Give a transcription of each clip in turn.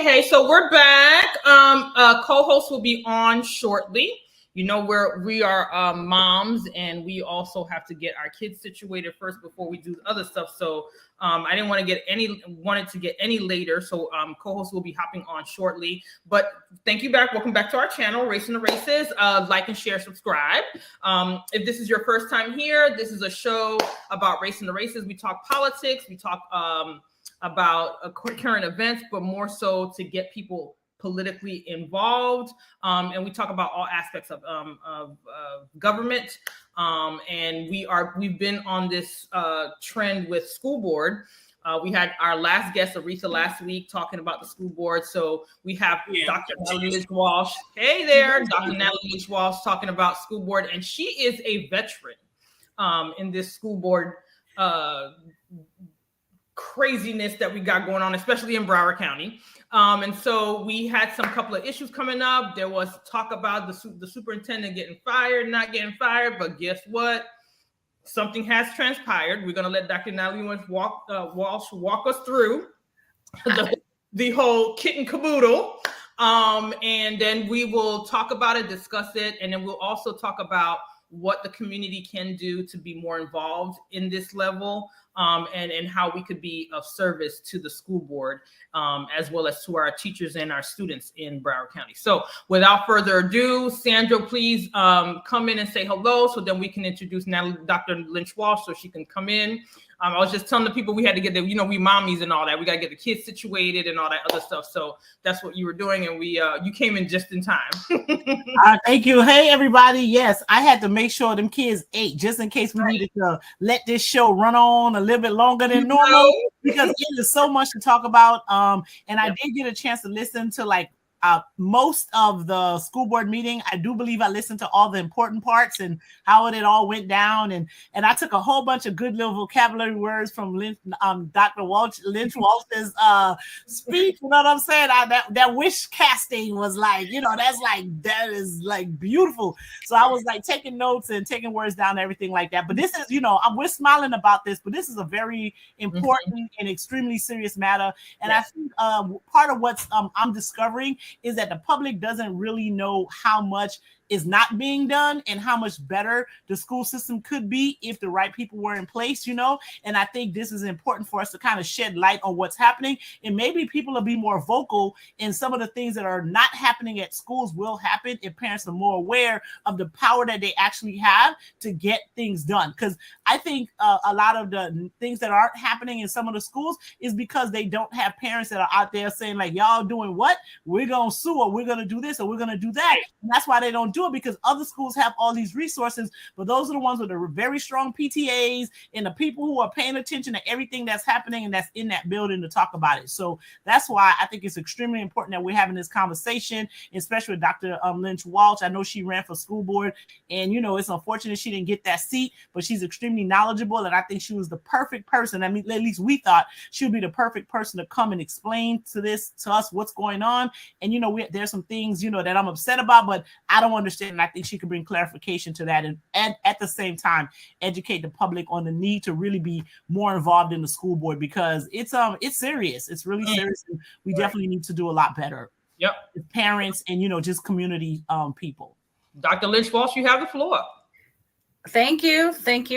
Hey. So we're back. Co-host will be on shortly. You know, we are moms, and we also have to get our kids situated first before we do other stuff. So I didn't want to get any later. So co-host will be hopping on shortly. But thank you back. Welcome back to our channel, Racing the Races. Like and share, subscribe. If this is your first time here, this is a show about racing the races. We talk politics. We talk about current events, but more so to get people politically involved, and we talk about all aspects of government. And we've been on this trend with school board. We had our last guest, Aretha, last week talking about the school board. So we have Dr. Lynch-Walsh. Hey there, Dr. Natalie Lynch-Walsh talking about school board, and she is a veteran in this school board craziness that we got going on, especially in Broward County. And so we had some couple of issues coming up. There was talk about the superintendent getting fired, not getting fired, but guess what? Something has transpired. We're going to let Dr. Natalie Walsh walk us through the whole kit and caboodle. And then we will talk about it, discuss it, and then we'll also talk about what the community can do to be more involved in this level, and how we could be of service to the school board, as well as to our teachers and our students in Broward County. So without further ado, Sandra, please come in and say hello, so then we can introduce Natalie, Dr. Lynch-Walsh, so she can come in. I was just telling the people we had to get we mommies and all that. We got to get the kids situated and all that other stuff. So that's what you were doing, and you came in just in time. Thank you. Hey, everybody. Yes, I had to make sure them kids ate just in case we needed to let this show run on a little bit longer than normal, because it is so much to talk about. And I did get a chance to listen to most of the school board meeting. I do believe I listened to all the important parts and how it all went down. And I took a whole bunch of good little vocabulary words from Dr. Lynch-Walsh's speech. You know what I'm saying? That wish casting was that is beautiful. So I was taking notes and taking words down and everything like that. But this is, we're smiling about this, but this is a very important and extremely serious matter. And I think part of what I'm discovering is that the public doesn't really know how much is not being done and how much better the school system could be if the right people were in place, and I think this is important for us to kind of shed light on what's happening, and maybe people will be more vocal, and some of the things that are not happening at schools will happen if parents are more aware of the power that they actually have to get things done. Because I think a lot of the things that aren't happening in some of the schools is because they don't have parents that are out there saying y'all doing what? We're going to sue, or we're going to do this, or we're going to do that. And that's why they don't do it, because other schools have all these resources, but those are the ones with the very strong PTAs and the people who are paying attention to everything that's happening and that's in that building to talk about it. So that's why I think it's extremely important that we're having this conversation, especially with Dr. Lynch-Walsh. I know she ran for school board, and it's unfortunate she didn't get that seat, but she's extremely knowledgeable, and I think she was the perfect person. I mean, at least we thought she would be the perfect person to come and explain to us what's going on. And there's some things that I'm upset about, but I don't understand. And I think she could bring clarification to that, and at the same time educate the public on the need to really be more involved in the school board, because it's serious. It's really serious, and we definitely need to do a lot better. Yep, with parents and just community people. Dr. Lynch-Walsh, you have the floor. Thank you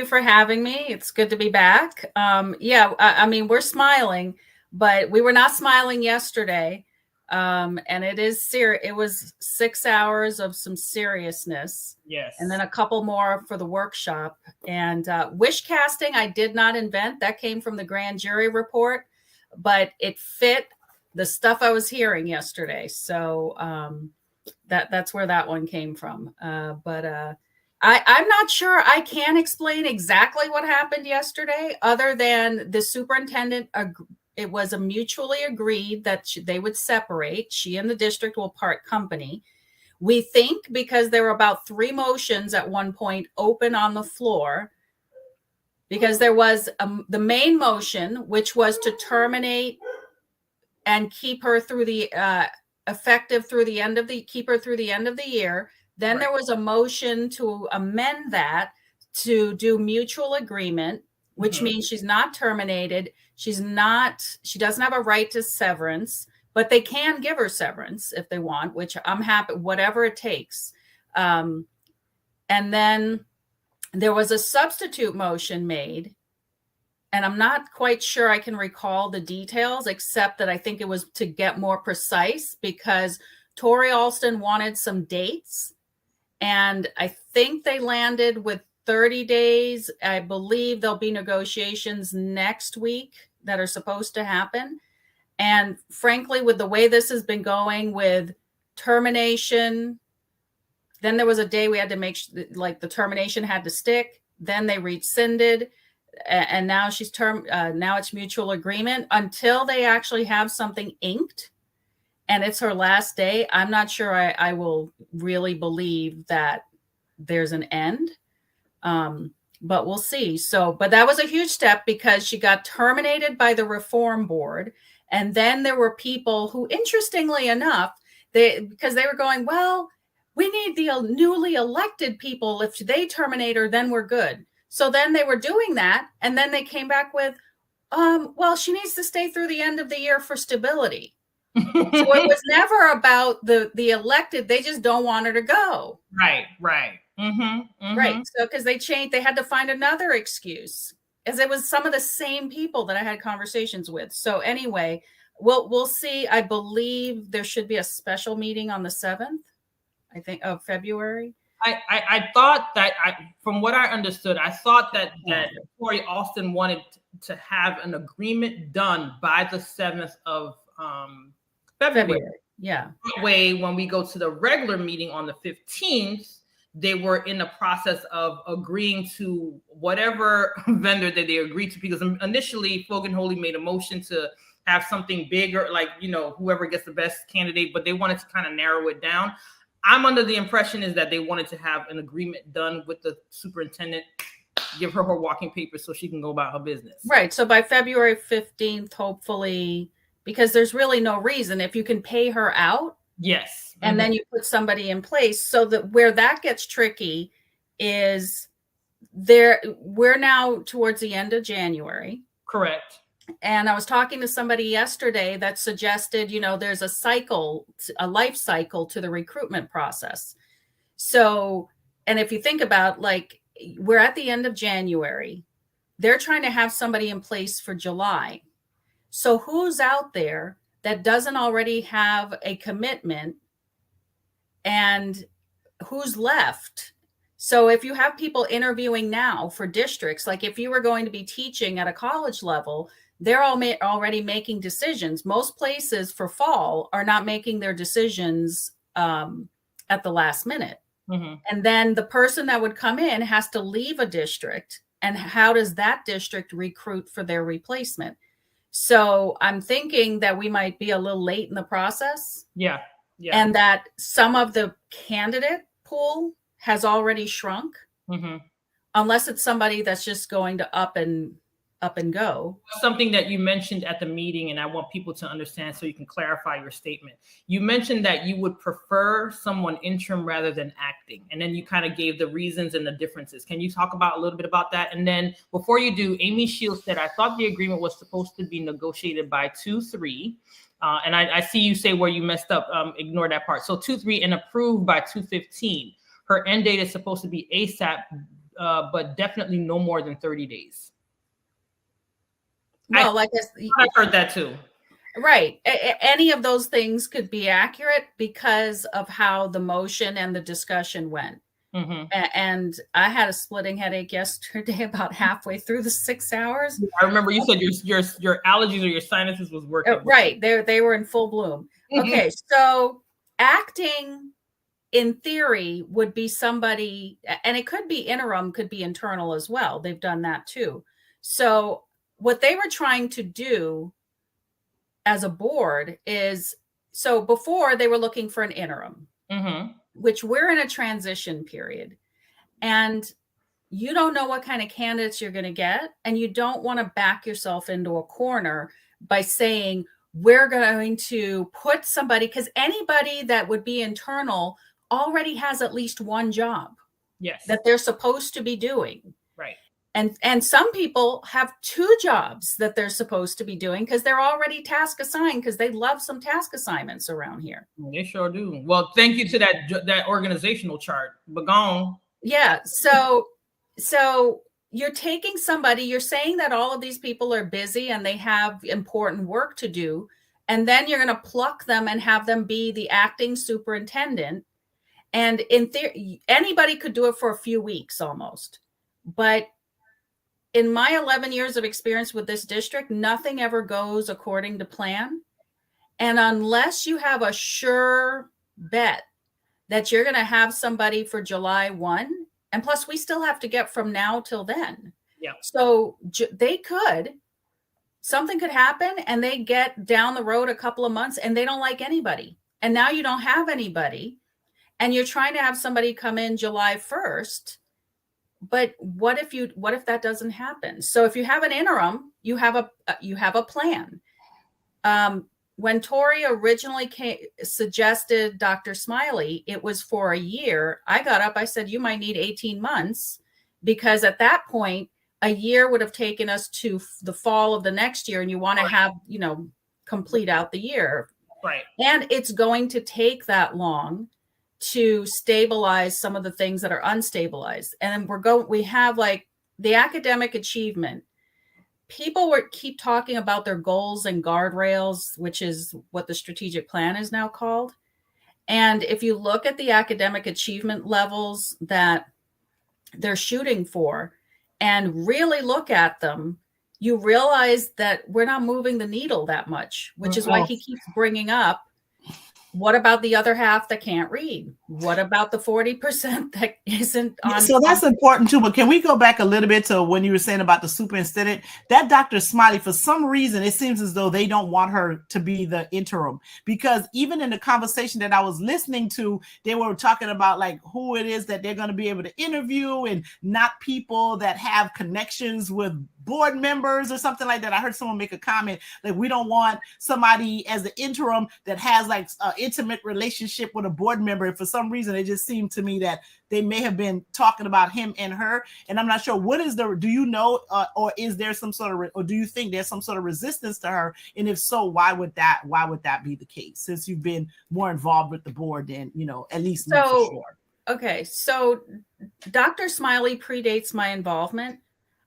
for having me. It's good to be back. I mean, we're smiling, but we were not smiling yesterday. And it was 6 hours of some seriousness. Yes. And then a couple more for the workshop. And wish casting, I did not invent. That came from the grand jury report, but it fit the stuff I was hearing yesterday. So that's where that one came from. But I'm not sure I can explain exactly what happened yesterday, other than the superintendent it was a mutually agreed that they would separate. She and the district will part company. We think because there were about 3 motions at one point open on the floor, because there was the main motion, which was to terminate and keep her through the effective through the end of the keep her through the end of the year. Then there was a motion to amend that to do mutual agreement, which means she's not terminated. She doesn't have a right to severance, but they can give her severance if they want, which I'm happy, whatever it takes. And then there was a substitute motion made, and I'm not quite sure I can recall the details, except that I think it was to get more precise because Tori Alston wanted some dates, and I think they landed with 30 days. I believe there'll be negotiations next week that are supposed to happen. And frankly, with the way this has been going with termination, then there was a day we had to make like the termination had to stick. Then they rescinded, and now now it's mutual agreement until they actually have something inked. And it's her last day. I'm not sure I will really believe that there's an end, but we'll see. So, but that was a huge step because she got terminated by the reform board. And then there were people who, interestingly enough, because they were going, well, we need the newly elected people. If they terminate her, then we're good. So then they were doing that. And then they came back with, well, she needs to stay through the end of the year for stability. So it was never about the elected. They just don't want her to go. Right. Right. So because they had to find another excuse, as it was some of the same people that I had conversations with. So anyway, we'll see. I believe there should be a special meeting on the 7th, I think, of February. I thought that from what I understood, I thought that Tori Alston wanted to have an agreement done by the 7th of February. Yeah. That way, when we go to the regular meeting on the 15th, they were in the process of agreeing to whatever vendor that they agreed to, because initially Fogan Holy made a motion to have something bigger, like, whoever gets the best candidate, but they wanted to kind of narrow it down. I'm under the impression is that they wanted to have an agreement done with the superintendent, give her walking papers so she can go about her business. Right. So by February 15th, hopefully, because there's really no reason if you can pay her out. Yes. And then you put somebody in place. So that where that gets tricky is we're now towards the end of January. Correct. And I was talking to somebody yesterday that suggested, there's a life cycle to the recruitment process. So, and if you think about, like, we're at the end of January, they're trying to have somebody in place for July. So who's out there that doesn't already have a commitment, and who's left? So if you have people interviewing now for districts, like if you were going to be teaching at a college level, they're already making decisions. Most places for fall are not making their decisions at the last minute. Mm-hmm. And then the person that would come in has to leave a district. And how does that district recruit for their replacement? So I'm thinking that we might be a little late in the process. Yeah. And that some of the candidate pool has already shrunk, unless it's somebody that's just going to up and go. Something that you mentioned at the meeting, and I want people to understand so you can clarify your statement. You mentioned that you would prefer someone interim rather than acting, and then you kind of gave the reasons and the differences. Can you talk about a little bit about that? And then before you do, Amy Shields said, I thought the agreement was supposed to be negotiated by 2/3. And I see you say where you messed up. Ignore that part. So 2/3 and approved by 2/15. Her end date is supposed to be ASAP, but definitely no more than 30 days. Well, I've heard that too. Right. Any of those things could be accurate because of how the motion and the discussion went. And I had a splitting headache yesterday about halfway through the 6 hours. I remember you said your allergies or your sinuses was working. Right. They were in full bloom. Okay. So acting in theory would be somebody, and it could be interim, could be internal as well. They've done that too. So what they were trying to do as a board is, so before they were looking for an interim, which we're in a transition period, and you don't know what kind of candidates you're going to get. And you don't want to back yourself into a corner by saying, we're going to put somebody, because anybody that would be internal already has at least one job that they're supposed to be doing. Right. And some people have 2 jobs that they're supposed to be doing because they're already task assigned because they love some task assignments around here. They sure do. Well, thank you to that organizational chart. But gone. Yeah. So you're taking somebody, you're saying that all of these people are busy and they have important work to do. And then you're going to pluck them and have them be the acting superintendent. And in theory, anybody could do it for a few weeks almost. But in my 11 years of experience with this district, nothing ever goes according to plan. And unless you have a sure bet that you're going to have somebody for July 1, and plus we still have to get from now till then. Yeah. So something could happen and they get down the road a couple of months and they don't like anybody. And now you don't have anybody and you're trying to have somebody come in July 1st. But what if that doesn't happen? So if you have an interim, you have a plan. When Tori originally suggested Dr. Smiley, it was for a year. I got up, I said, you might need 18 months because at that point, a year would have taken us to the fall of the next year. And you want to have, complete out the year. Right. And it's going to take that long to stabilize some of the things that are unstabilized. And we have like the academic achievement. People keep talking about their goals and guardrails, which is what the strategic plan is now called. And if you look at the academic achievement levels that they're shooting for and really look at them, you realize that we're not moving the needle that much, which is why he keeps bringing up, what about the other half that can't read? What about the 40% that isn't on? So that's important too. But can we go back a little bit to when you were saying about the superintendent? That Dr. Smiley, for some reason, it seems as though they don't want her to be the interim, because even in the conversation that I was listening to, they were talking about like who it is that they're going to be able to interview and not people that have connections with board members or something like that. I heard someone make a comment like we don't want somebody as the interim that has like an intimate relationship with a board member. And for some reason, it just seemed to me that they may have been talking about him and her. And I'm not sure do you know, or is there some sort of, or do you think there's some sort of resistance to her? And if so, why would that be the case? Since you've been more involved with the board than, at least me for sure. Okay. So Dr. Smiley predates my involvement.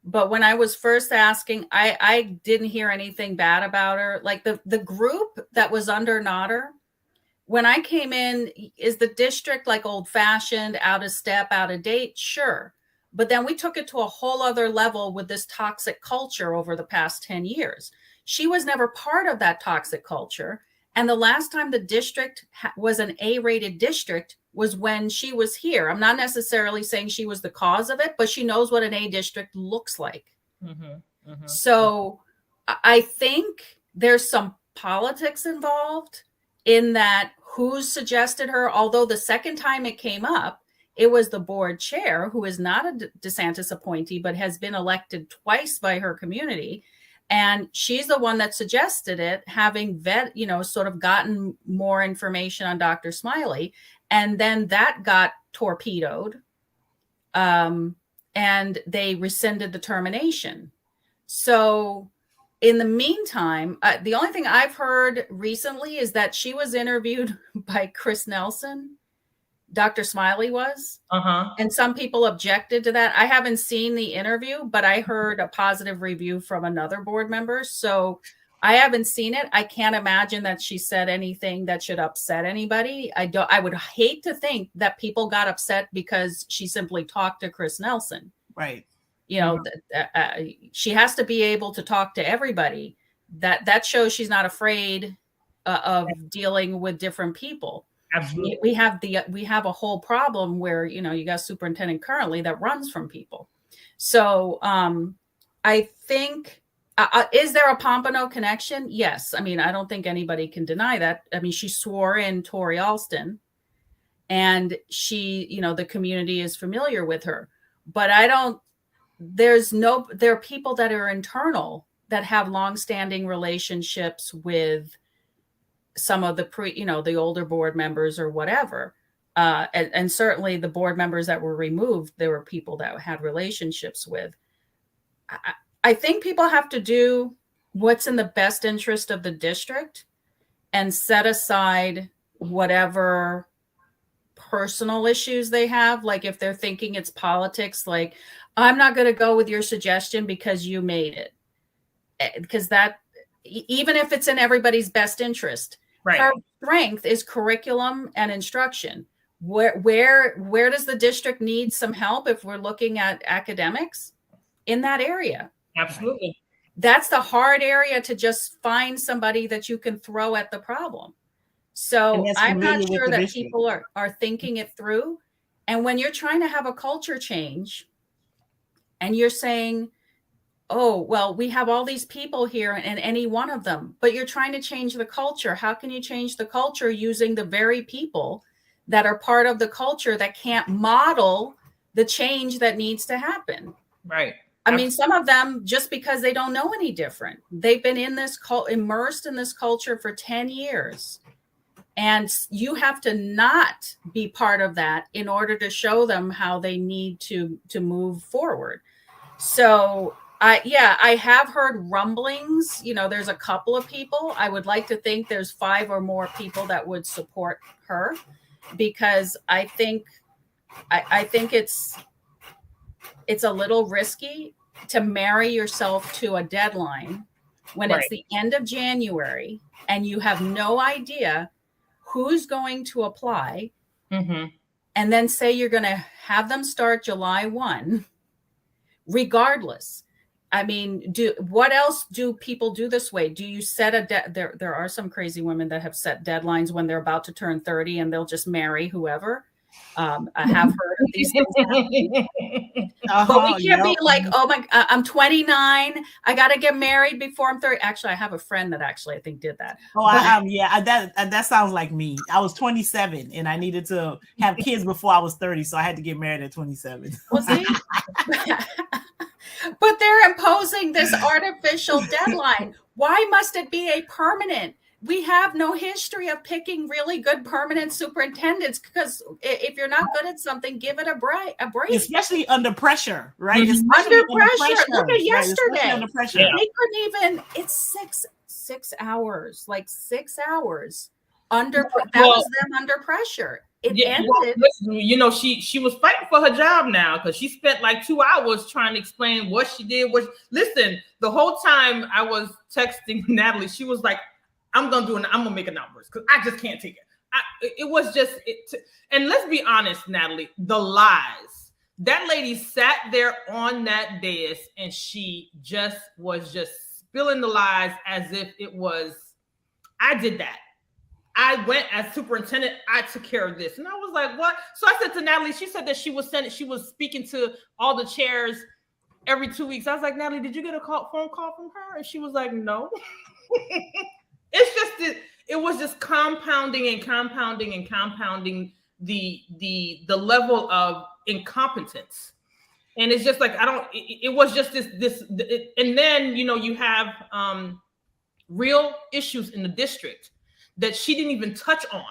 But when I was first asking, I didn't hear anything bad about her. Like the group that was under Notter, when I came in, is the district like old fashioned, out of step, out of date? Sure. But then we took it to a whole other level with this toxic culture over the past 10 years. She was never part of that toxic culture. And the last time the district was an A-rated district was when she was here. I'm not necessarily saying she was the cause of it, but she knows what an A district looks like. So I think there's some politics involved in that who suggested her, although the second time it came up, it was the board chair, who is not a DeSantis appointee, but has been elected twice by her community. And she's the one that suggested it, having sort of gotten more information on Dr. Smiley. And then that got torpedoed. And they rescinded the termination. So in the meantime, the only thing I've heard recently is that she was interviewed by Chris Nelson. Dr. Smiley was. And some people objected to that. I haven't seen the interview, but I heard a positive review from another board member. So I haven't seen it. I can't imagine that she said anything that should upset anybody. I would hate to think that people got upset because she simply talked to Chris Nelson. Right. She has to be able to talk to everybody. That shows she's not afraid of dealing with different people. Absolutely. We have a whole problem where, you got a superintendent currently that runs from people. So I think, is there a Pompano connection? Yes. I mean, I don't think anybody can deny that. I mean, she swore in Tori Alston and she, the community is familiar with her, but there are people that are internal that have longstanding relationships with some of the the older board members or whatever. And certainly the board members that were removed, there were people that had relationships with. I think people have to do what's in the best interest of the district and set aside whatever personal issues they have. Like if they're thinking it's politics, like I'm not going to go with your suggestion because you made it. Because that, even if it's in everybody's best interest, right. Her strength is curriculum and instruction. Where does the district need some help if we're looking at academics? In that area. Absolutely. That's the hard area to just find somebody that you can throw at the problem. So I'm not sure that people are thinking it through. And when you're trying to have a culture change and you're saying, oh, well, we have all these people here and any one of them, but you're trying to change the culture. How can you change the culture using the very people that are part of the culture that can't model the change that needs to happen? Right. I mean, some of them, just because they don't know any different, they've been in this immersed in this culture for 10 years. And you have to not be part of that in order to show them how they need to move forward. So I have heard rumblings. You know, there's a couple of people. I would like to think there's 5 or more people that would support her, because I think it's a little risky to marry yourself to a deadline when it's the end of January and you have no idea who's going to apply, and then say you're going to have them start July 1, regardless. I mean, what else do people do this way? Do you set there are some crazy women that have set deadlines when they're about to turn 30 and they'll just marry whoever. I have heard of these things happening. But we can't be like, oh my, I'm 29. I got to get married before I'm 30. Actually, I have a friend that actually I think did that. Oh, that sounds like me. I was 27 and I needed to have kids before I was 30, so I had to get married at 27. Well, see? But they're imposing this artificial deadline. Why must it be a permanent? We have no history of picking really good permanent superintendents, because if you're not good at something, give it a break. Especially under pressure, right? Under pressure. Look at yesterday. Right, under pressure. They couldn't even. It's 6 hours, like 6 hours under. That was them under pressure. It ended. Well, you know, she was fighting for her job now, because she spent like 2 hours trying to explain what she did. Listen, the whole time I was texting Natalie, she was like, I'm gonna make an outburst because I just can't take it. It was just and let's be honest, Natalie, the lies. That lady sat there on that dais and she was spilling the lies as if it was, I did that. I went as superintendent, I took care of this. And I was like, what? So I said to Natalie, she said that she was speaking to all the chairs every 2 weeks. I was like, Natalie, did you get a phone call from her? And she was like, no. It's just it was just compounding the level of incompetence. And it's just like, it was just this and then, you know, you have real issues in the district that she didn't even touch on,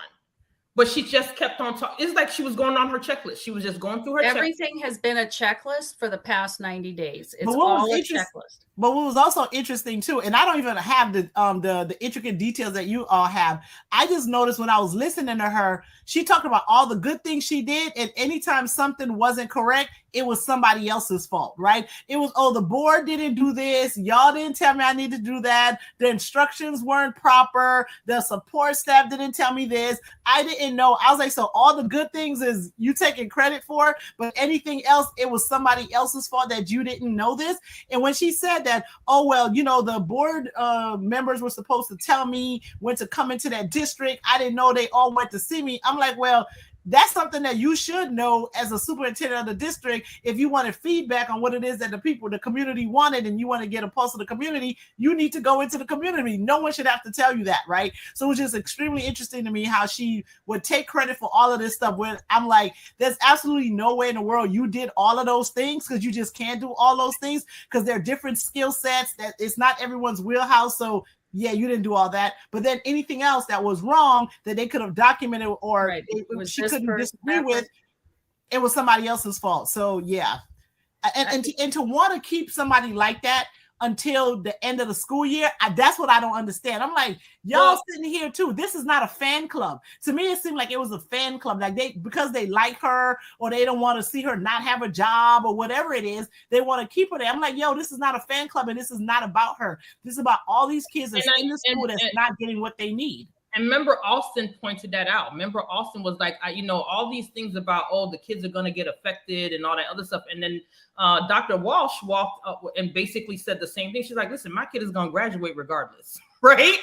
but she just kept on talking. It's like she was going on her checklist. She was just going through her Everything has been a checklist for the past 90 days. It's all a checklist. But what was also interesting too, and I don't even have the intricate details that you all have. I just noticed when I was listening to her, she talked about all the good things she did, and anytime something wasn't correct, it was somebody else's fault, right? It was, oh, the board didn't do this. Y'all didn't tell me I need to do that. The instructions weren't proper. The support staff didn't tell me this. I didn't know. I was like, so all the good things is you taking credit for, but anything else, it was somebody else's fault that you didn't know this. And when she said that, oh, well, you know, the board members were supposed to tell me when to come into that district. I didn't know they all went to see me. I'm like, well, that's something that you should know as a superintendent of the district. If you wanted feedback on what it is that the community wanted, and you want to get a pulse of the community, you need to go into the community. No one should have to tell you that, right? So it was just extremely interesting to me how she would take credit for all of this stuff, when I'm like, there's absolutely no way in the world you did all of those things, because you just can't do all those things, because they're different skill sets, that it's not everyone's wheelhouse. So yeah, you didn't do all that. But then anything else that was wrong that they could have documented, or she couldn't disagree with, it was somebody else's fault. So yeah, and to want to keep somebody like that until the end of the school year, that's what I don't understand. I'm like, y'all sitting here too. This is not a fan club. To me, it seemed like it was a fan club. Like because they like her or they don't want to see her not have a job or whatever it is, they want to keep her there. I'm like, yo, this is not a fan club and this is not about her. This is about all these kids that's in the school that's not getting what they need. And remember, Austin pointed that out. Remember, Austin was like, all these things about, the kids are going to get affected and all that other stuff. And then Dr. Walsh walked up and basically said the same thing. She's like, listen, my kid is going to graduate regardless. Right.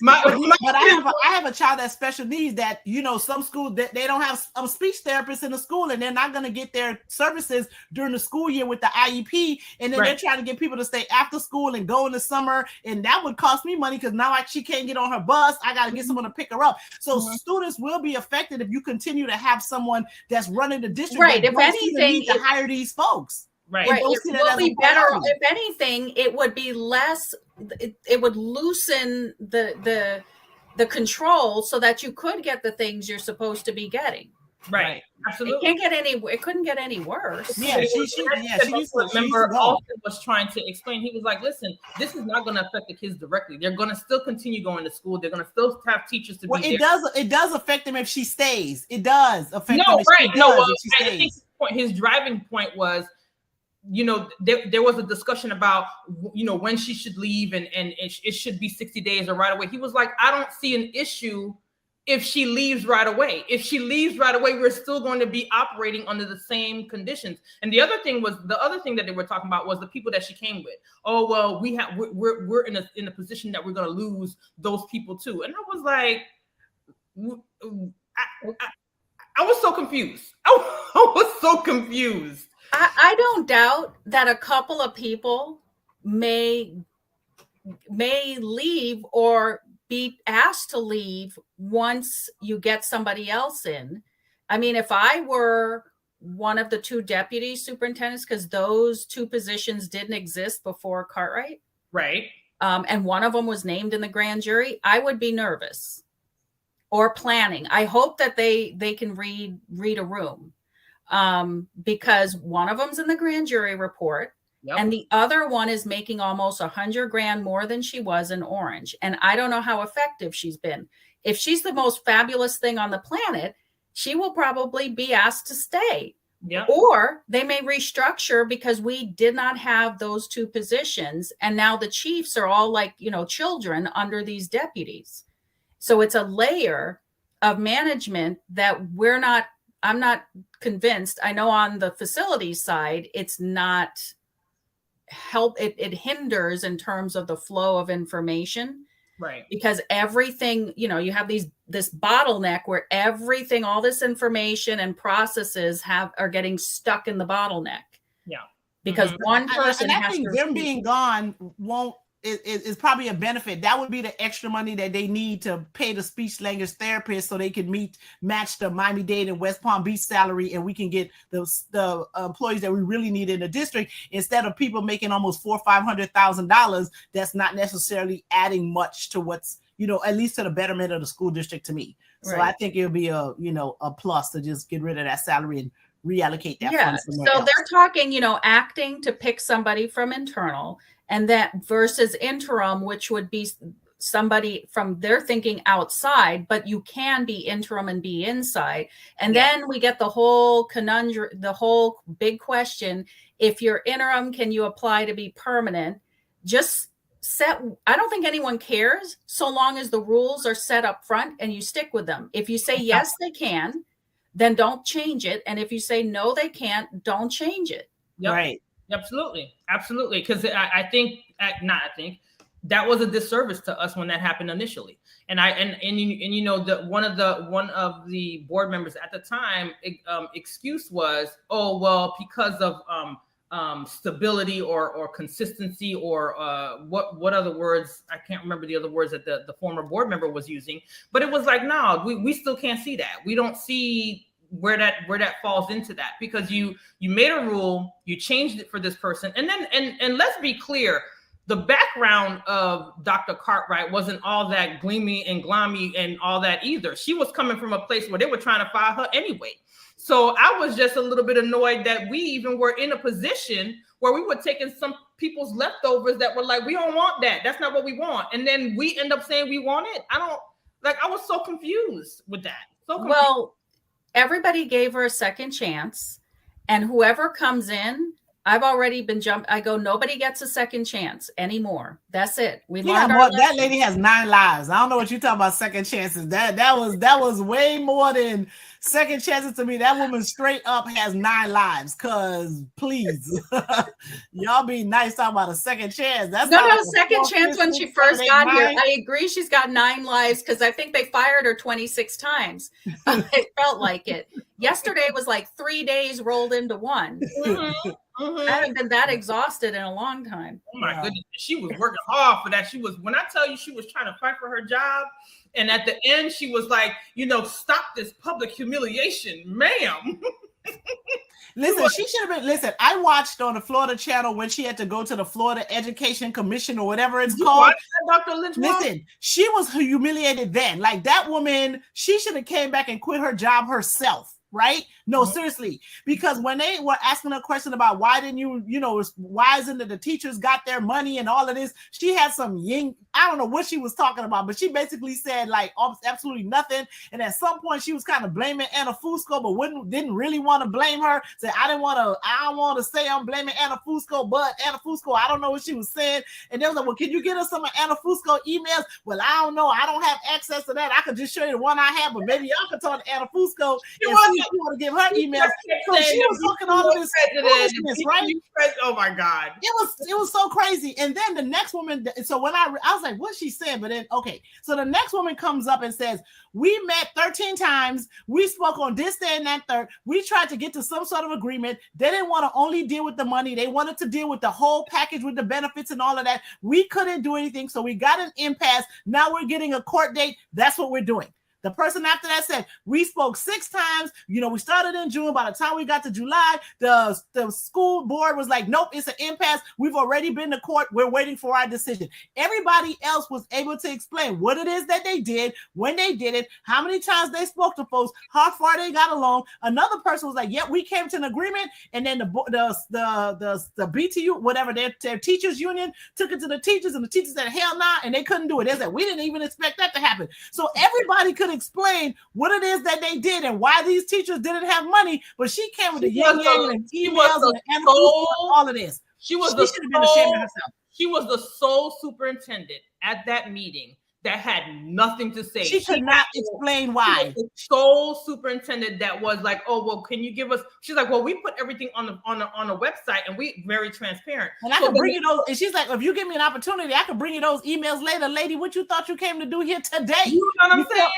But I have a child that's special needs that, some schools that they don't have a speech therapist in the school and they're not going to get their services during the school year with the IEP. And then they're trying to get people to stay after school and go in the summer. And that would cost me money because now she can't get on her bus. I got to get someone to pick her up. So students will be affected if you continue to have someone that's running the district. Right. If anything, to hire these folks. Right. It will be better. If anything, it would be less. It would loosen the control so that you could get the things you're supposed to be getting. Right. Absolutely. It couldn't get any worse. Yeah. Remember, Austin was trying to explain. He was like, listen, this is not going to affect the kids directly. They're going to still continue going to school. They're going to still have teachers to be there. It does affect them if she stays. It does affect them if she stays. His driving point was, there was a discussion about, when she should leave and it should be 60 days or right away. He was like, I don't see an issue if she leaves right away. If she leaves right away, we're still going to be operating under the same conditions. And the other thing that they were talking about was the people that she came with. Oh, well, we're in a position that we're going to lose those people too. And I was like, I was so confused. I was so confused. I don't doubt that a couple of people may leave or be asked to leave once you get somebody else in. I mean, if I were one of the two deputy superintendents, because those two positions didn't exist before Cartwright, right? And one of them was named in the grand jury, I would be nervous or planning. I hope that they can read a room. Because one of them's in the grand jury report and the other one is making almost $100,000 more than she was in Orange. And I don't know how effective she's been. If she's the most fabulous thing on the planet, she will probably be asked to stay. Or they may restructure because we did not have those two positions. And now the chiefs are all like, children under these deputies. So it's a layer of management that I'm not convinced. I know on the facility side, it's not it hinders in terms of the flow of information. Right. Because everything, you have this bottleneck where everything, all this information and processes are getting stuck in the bottleneck. Yeah. Because one person and I think them being gone is probably a benefit. That would be the extra money that they need to pay the speech language therapist so they can match the Miami-Dade and West Palm Beach salary, and we can get the employees that we really need in the district instead of people making almost $400,000 or $500,000. That's not necessarily adding much to what's at least to the betterment of the school district to me. So I think it'll be a plus to just get rid of that salary and reallocate that. Yeah. So they're talking, acting to pick somebody from internal. And that versus interim, which would be somebody from their thinking outside, but you can be interim and be inside. And then we get the whole conundrum, the whole big question. If you're interim, can you apply to be permanent? I don't think anyone cares so long as the rules are set up front and you stick with them. If you say, yes, they can, then don't change it. And if you say, no, they can't, don't change it. Yep. Right. Absolutely. Because I think that was a disservice to us when that happened initially. And one of the board members at the time excuse was, oh, well, because of stability or consistency or what other words, I can't remember the other words that the former board member was using, but it was like, no, we still can't see that. We don't see where that falls into that, because you made a rule, you changed it for this person. And then, and let's be clear, the background of Dr. Cartwright wasn't all that gleamy and gloomy and all that either. She was coming from a place where they were trying to fire her anyway. So I was just a little bit annoyed that we even were in a position where we were taking some people's leftovers that were like, we don't want that. That's not what we want. And then we end up saying we want it. I was so confused with that. So confused. Well, everybody gave her a second chance, and whoever comes in, I've already been I go, nobody gets a second chance anymore. That's it. That lady has 9 lives. I don't know what you're talking about second chances. That was way more than second chances to me. That woman straight up has 9 lives. Cause please, y'all be nice talking about a second chance. That's no second chance when she first got here. I agree, she's got 9 lives because I think they fired her 26 times. It felt like it. Yesterday was like 3 days rolled into one. Mm-hmm. I haven't been that exhausted in a long time. Oh my goodness. She was working hard for that. When I tell you she was trying to fight for her job, and at the end she was like, stop this public humiliation, ma'am. Listen, she should have been. Listen, I watched on the Florida channel when she had to go to the Florida Education Commission or whatever it's called. Dr. Lynch-Walsh? Listen, she was humiliated then. Like that woman, she should have came back and quit her job herself. Right? No, seriously, because when they were asking a question about why didn't why isn't it the teachers got their money and all of this, she had some I don't know what she was talking about, but she basically said like absolutely nothing. And at some point she was kind of blaming Anna Fusco, but didn't really want to blame her. Said, I don't want to say I'm blaming Anna Fusco, but Anna Fusco, I don't know what she was saying. And they was like, well, can you get us some of Anna Fusco emails? Well, I don't know. I don't have access to that. I could just show you the one I have, but maybe y'all could talk to Anna Fusco and see if you want to give her emails. So she was talking all of this foolishness, right? Oh my God. It was so crazy. And then the next woman, so when I was like, what's she saying? But then, okay. So the next woman comes up and says, we met 13 times. We spoke on this, day, and that third. We tried to get to some sort of agreement. They didn't want to only deal with the money. They wanted to deal with the whole package with the benefits and all of that. We couldn't do anything. So we got an impasse. Now we're getting a court date. That's what we're doing. The person after that said, we spoke 6 times. We started in June. By the time we got to July, the school board was like, nope, it's an impasse. We've already been to court. We're waiting for our decision. Everybody else was able to explain what it is that they did, when they did it, how many times they spoke to folks, how far they got along. Another person was like, we came to an agreement. And then the BTU, whatever, their teachers union took it to the teachers, and the teachers said, hell nah, and they couldn't do it. They said, we didn't even expect that to happen. So everybody could explain what it is that they did and why these teachers didn't have money, but she came with the yang and emails and all of this. She should have been ashamed of herself. She was the sole superintendent at that meeting that had nothing to say. She could not explain why. The sole superintendent that was like, oh, well, can you give us? She's like, well, we put everything on the website, and we very transparent. And I can bring you those. And she's like, if you give me an opportunity, I can bring you those emails later, lady. What you thought you came to do here today? You know what I'm saying?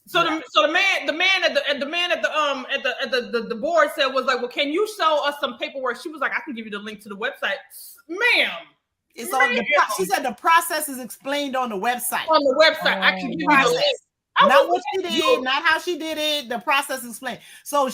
So the man at the board said was like, well, can you show us some paperwork? She was like, I can give you the link to the website, ma'am. It's on she said the process is explained on the website. On the website, I can give you the link. Not what she did, not how she did it. The process is explained. So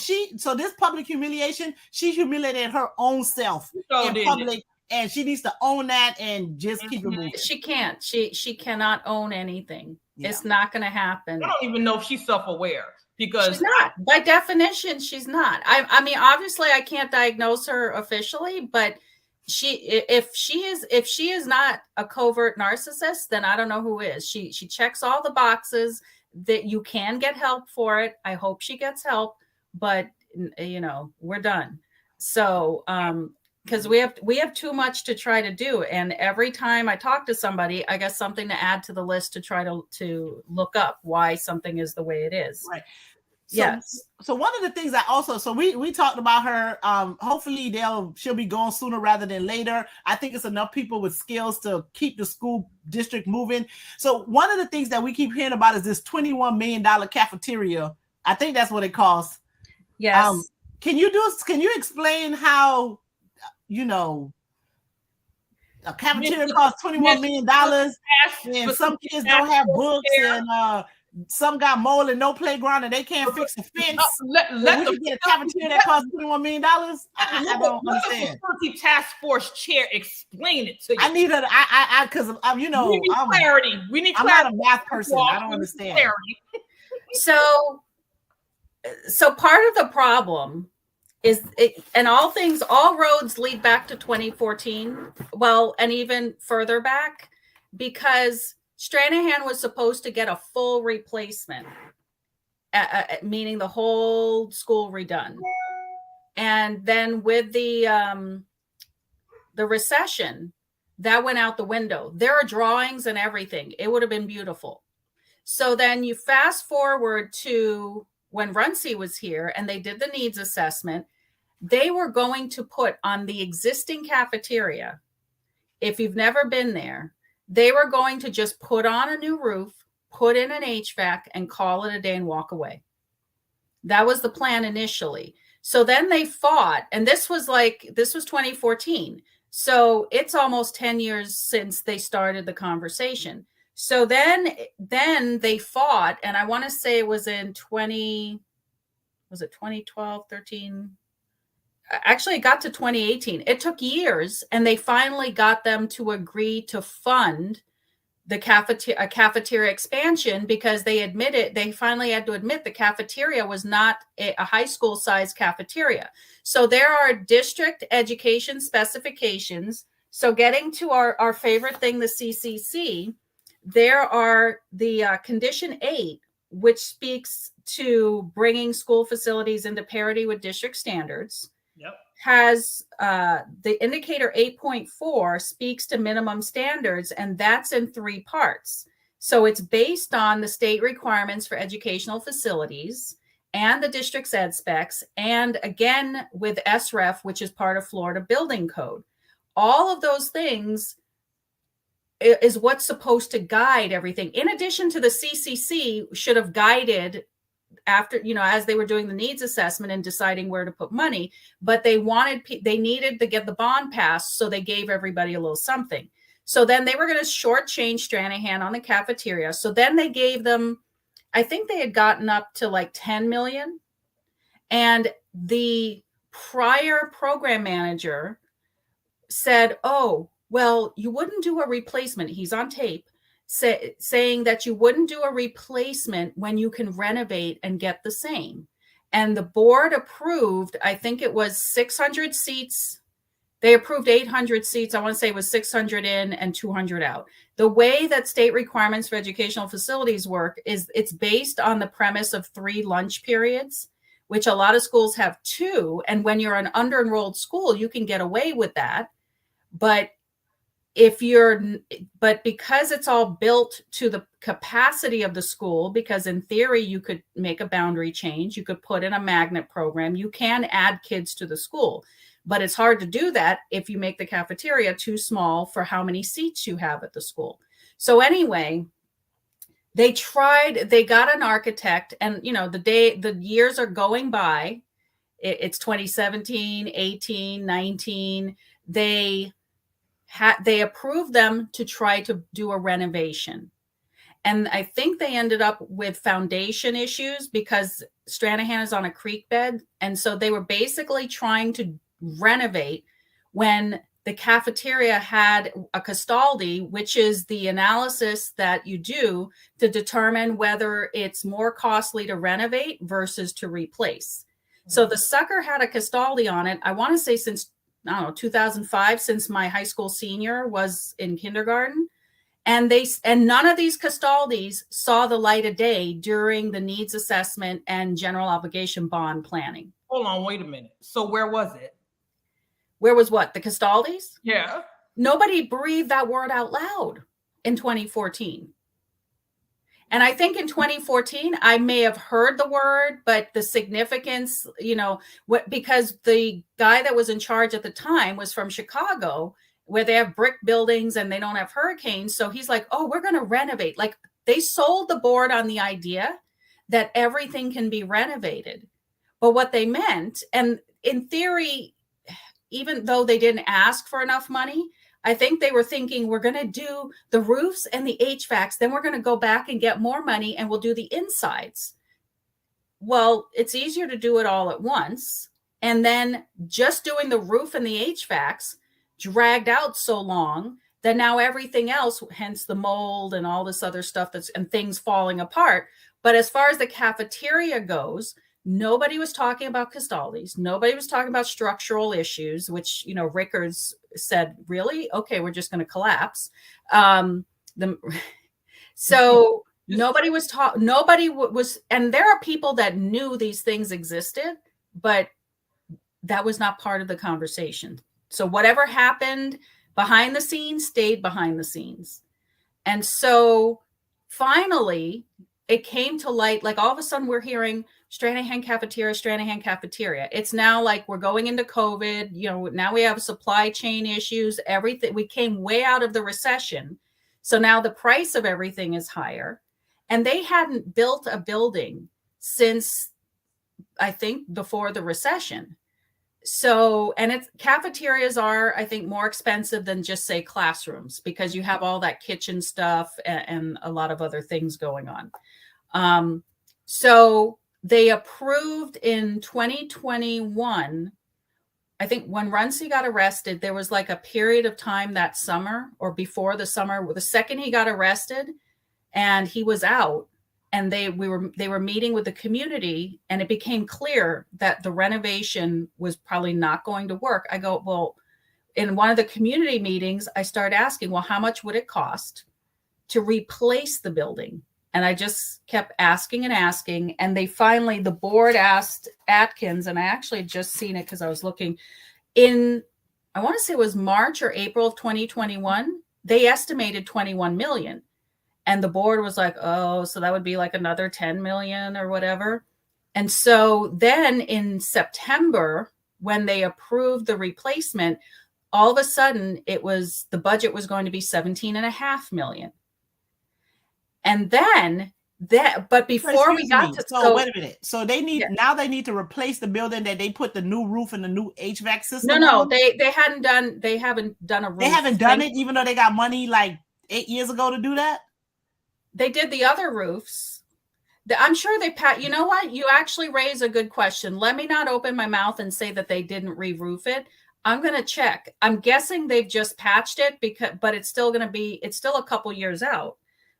this public humiliation, she humiliated her own self in public, and she needs to own that and just keep it moving. She can't. She cannot own anything. Yeah. It's not going to happen. I don't even know if she's self-aware, because she's not. By definition, she's not. I mean, obviously, I can't diagnose her officially, but if she is not a covert narcissist, then I don't know who is. She checks all the boxes that you can get help for it. I hope she gets help, but we're done. So because we have too much to try to do, and every time I talk to somebody, I got something to add to the list to try to look up why something is the way it is. Right. So, yes. So one of the things we talked about her. Hopefully she'll be going sooner rather than later. I think it's enough people with skills to keep the school district moving. So one of the things that we keep hearing about is this $21 million cafeteria. I think that's what it costs. Yes. Can you explain how, a cafeteria costs $21 million and some kids don't have books and some got mold and no playground and they can't fix a fence. Let we the can get a cafeteria that costs $21 million. I don't understand. Facility task force chair explain it to you. I need her. Because we need clarity. We need I'm clarity. not a math person. I don't understand. So part of the problem is and all roads lead back to 2014. Well, and even further back, because Stranahan was supposed to get a full replacement, meaning the whole school redone. And then with the recession, that went out the window. There are drawings and everything. It would have been beautiful. So then you fast forward to when Runcie was here and they did the needs assessment. They were going to put on the existing cafeteria, if you've never been there, they were going to just put on a new roof, put in an HVAC, and call it a day and walk away. That was the plan initially. So then they fought, and this was 2014. So it's almost 10 years since they started the conversation. So then they fought, and I want to say it was in 2012, 13? Actually, it got to 2018. It took years, and they finally got them to agree to fund the cafeteria expansion because they finally had to admit the cafeteria was not a high school size cafeteria. So there are district education specifications. So getting to our favorite thing, the CCC, there are the condition 8, which speaks to bringing school facilities into parity with district standards. Yep. Has the indicator 8.4 speaks to minimum standards, and that's in 3 parts. So it's based on the state requirements for educational facilities and the district's ed specs, and again with SREF, which is part of Florida Building Code. All of those things is what's supposed to guide everything. In addition to the CCC should have guided after, as they were doing the needs assessment and deciding where to put money, but they needed to get the bond passed. So they gave everybody a little something. So then they were going to shortchange Stranahan on the cafeteria. So then they gave them, I think they had gotten up to like 10 million. And the prior program manager said, oh, well, you wouldn't do a replacement. He's on tape. Saying that you wouldn't do a replacement when you can renovate and get the same. And the board approved, I think it was 600 seats. They approved 800 seats. I want to say it was 600 in and 200 out. The way that state requirements for educational facilities work is it's based on the premise of 3 lunch periods, which a lot of schools have 2. And when you're an under-enrolled school, you can get away with that. But because it's all built to the capacity of the school, because in theory, you could make a boundary change, you could put in a magnet program, you can add kids to the school, but it's hard to do that if you make the cafeteria too small for how many seats you have at the school. So anyway, they got an architect, and the years are going by. It's 2017, 18, 19. They approved them to try to do a renovation. And I think they ended up with foundation issues because Stranahan is on a creek bed. And so they were basically trying to renovate when the cafeteria had a Castaldi, which is the analysis that you do to determine whether it's more costly to renovate versus to replace. Mm-hmm. So the sucker had a Castaldi on it, I want to say since 2005, since my high school senior was in kindergarten. And none of these Castaldis saw the light of day during the needs assessment and general obligation bond planning. Hold on, wait a minute. So where was it? Where was what? The Castaldis? Yeah. Nobody breathed that word out loud in 2014. And I think in 2014, I may have heard the word, but the significance, because the guy that was in charge at the time was from Chicago, where they have brick buildings and they don't have hurricanes. So he's like, oh, we're going to renovate. Like they sold the board on the idea that everything can be renovated. But what they meant, and in theory, even though they didn't ask for enough money, I think they were thinking we're going to do the roofs and the HVACs, then we're going to go back and get more money and we'll do the insides. Well, it's easier to do it all at once. And then just doing the roof and the HVACs dragged out so long that now everything else, hence the mold and all this other stuff and things falling apart. But as far as the cafeteria goes, nobody was talking about Castaldi's. Nobody was talking about structural issues, which, Rickards said, really? Okay, we're just going to collapse. So nobody was and there are people that knew these things existed, but that was not part of the conversation. So whatever happened behind the scenes stayed behind the scenes. And so finally it came to light, like all of a sudden we're hearing Stranahan cafeteria. It's now like we're going into COVID, now we have supply chain issues, everything. We came way out of the recession. So now the price of everything is higher. And they hadn't built a building since, I think, before the recession. So, and cafeterias are, I think, more expensive than just say classrooms, because you have all that kitchen stuff and a lot of other things going on. So they approved in 2021, I think when Runcie got arrested, there was like a period of time that summer or before the summer, the second he got arrested and he was out, and they were meeting with the community, and it became clear that the renovation was probably not going to work. I go, well, in one of the community meetings, I started asking, well, how much would it cost to replace the building? And I just kept asking and asking. And the board asked Atkins, and I actually just seen it because I was looking I want to say it was March or April of 2021. They estimated 21 million. And the board was like, oh, so that would be like another 10 million or whatever. And so then in September, when they approved the replacement, all of a sudden the budget was going to be 17.5 million. And then but before we got to wait a minute. So they need to replace the building that they put the new roof and the new HVAC system. No, they haven't done a roof. They haven't done it, even though they got money like 8 years ago to do that. They did the other roofs. I'm sure you know what? You actually raise a good question. Let me not open my mouth and say that they didn't re-roof it. I'm going to check. I'm guessing they've just patched it but it's still a couple years out.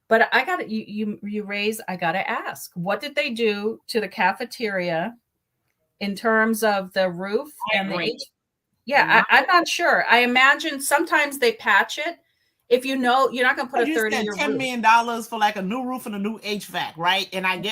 But I got I got to ask, what did they do to the cafeteria in terms of the roof and the I'm not sure. I imagine sometimes they patch it. If you're not going to put a 30-year roof. $10 million for like a new roof and a new HVAC, right? And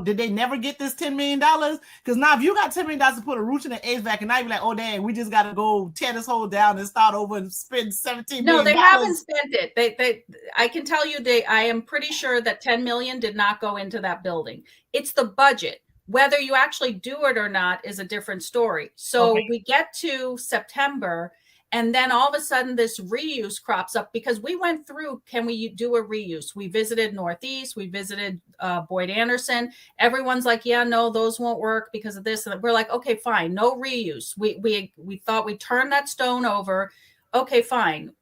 did they never get this $10 million? Because now if you got $10 million to put a roof and an HVAC, and now you're like, oh dang, we just got to go tear this whole down and start over and spend $17 million. No, they haven't spent it. I can tell you I am pretty sure that 10 million did not go into that building. It's the budget. Whether you actually do it or not is a different story. So we get to September, and then all of a sudden this reuse crops up, because we went through, can we do a reuse? We visited Northeast, we visited Boyd Anderson. Everyone's like, yeah, no, those won't work because of this. And we're like, okay, fine, no reuse. We thought we'd turn that stone over. Okay, fine.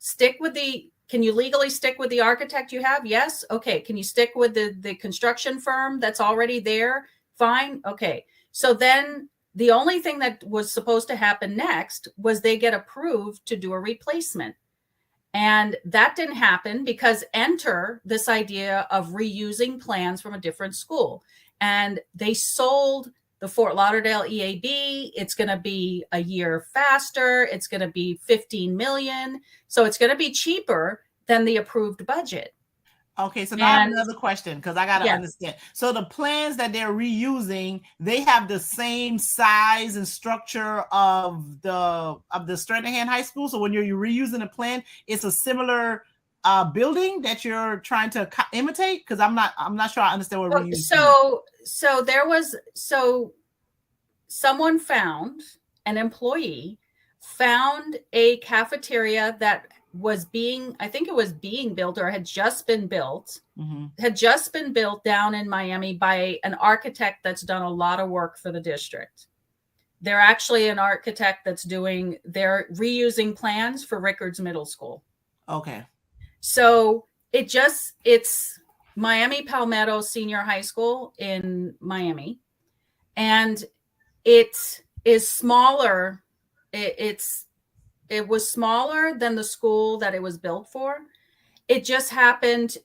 Can you legally stick with the architect you have? Yes. Okay. Can you stick with the construction firm that's already there? Fine. Okay. So then the only thing that was supposed to happen next was they get approved to do a replacement. And that didn't happen because enter this idea of reusing plans from a different school. And they sold the Fort Lauderdale EAB. It's going to be a year faster. It's going to be 15 million. So it's going to be cheaper than the approved budget. Okay, so now I have another question, because I got to understand. So the plans that they're reusing, they have the same size and structure of the Stranahan High School. So when you're reusing a plan, it's a similar building that you're trying to imitate. Because I'm not sure I understand what reusing. So someone found, an employee found a cafeteria that was being built or had just been built, down in Miami by an architect that's done a lot of work for the district. They're actually an architect they're reusing plans for Rickards Middle School. Okay. So it's Miami Palmetto Senior High School in Miami, and it is smaller. It was smaller than the school that it was built for. It just happened.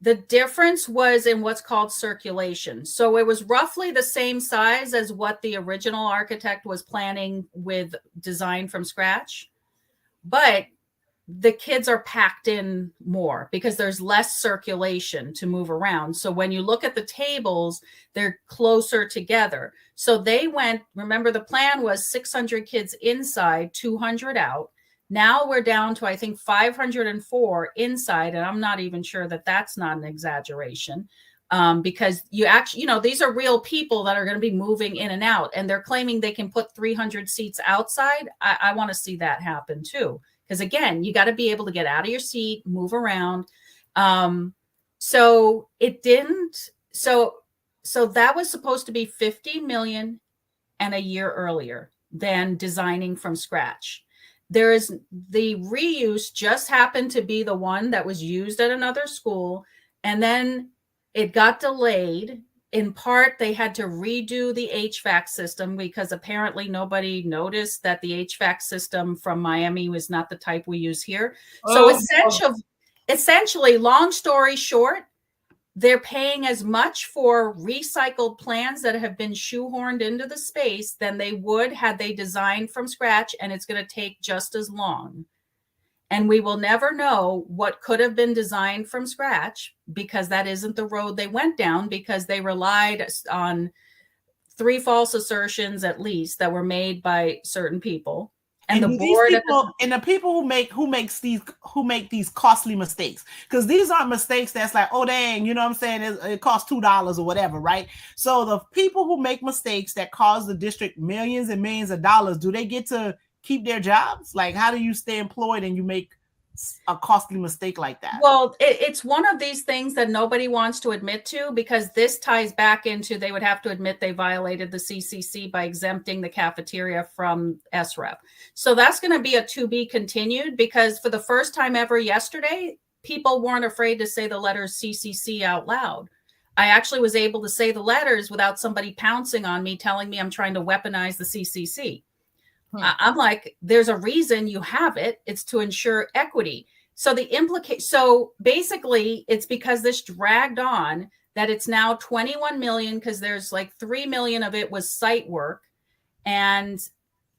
The difference was in what's called circulation. So it was roughly the same size as what the original architect was planning with design from scratch, but the kids are packed in more because there's less circulation to move around. So when you look at the tables, they're closer together. So they went, remember the plan was 600 kids inside, 200 out. Now we're down to, I think, 504 inside. And I'm not even sure that that's not an exaggeration, because you actually, these are real people that are going to be moving in and out. And they're claiming they can put 300 seats outside. I want to see that happen too. Because again, you got to be able to get out of your seat, move around. So it didn't. So that was supposed to be $50 million and a year earlier than designing from scratch. There is the reuse just happened to be the one that was used at another school. And then it got delayed. In part, they had to redo the HVAC system because apparently nobody noticed that the HVAC system from Miami was not the type we use here. So essentially, long story short, they're paying as much for recycled plans that have been shoehorned into the space than they would had they designed from scratch, and it's going to take just as long. And we will never know what could have been designed from scratch because that isn't the road they went down, because they relied on 3 false assertions at least that were made by certain people. And the board and the people who make these costly mistakes, because these aren't mistakes that's like, oh dang, you know what I'm saying, it costs $2 or whatever, right? So the people who make mistakes that cause the district millions and millions of dollars, do they get to keep their jobs? Like, how do you stay employed and you make a costly mistake like that? Well, it's one of these things that nobody wants to admit to, because this ties back into they would have to admit they violated the CCC by exempting the cafeteria from SREP. So that's going to be a to be continued, because for the first time ever yesterday, people weren't afraid to say the letters CCC out loud. I actually was able to say the letters without somebody pouncing on me, telling me I'm trying to weaponize the CCC. I'm like, there's a reason you have it. It's to ensure equity. So so basically it's because this dragged on that it's now 21 million, because there's like 3 million of it was site work. And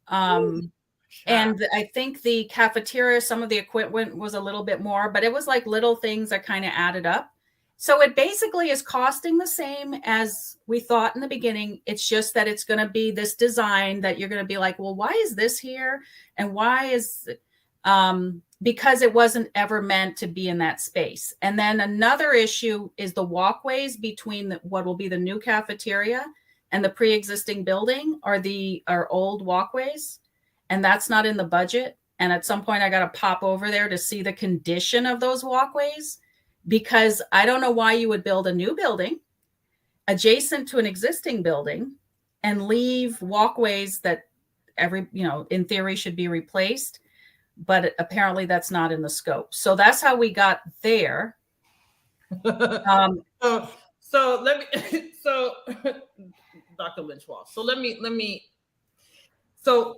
I think the cafeteria, some of the equipment was a little bit more, but it was like little things that kind of added up. So it basically is costing the same as we thought in the beginning. It's just that it's going to be this design that you're going to be like, well, why is this here? And why is it? Because it wasn't ever meant to be in that space. And then another issue is the walkways between what will be the new cafeteria and the pre-existing building are old walkways. And that's not in the budget. And at some point I got to pop over there to see the condition of those walkways, because I don't know why you would build a new building adjacent to an existing building and leave walkways that in theory should be replaced, but apparently that's not in the scope. So that's how we got there. So Dr. Lynch-Walsh. So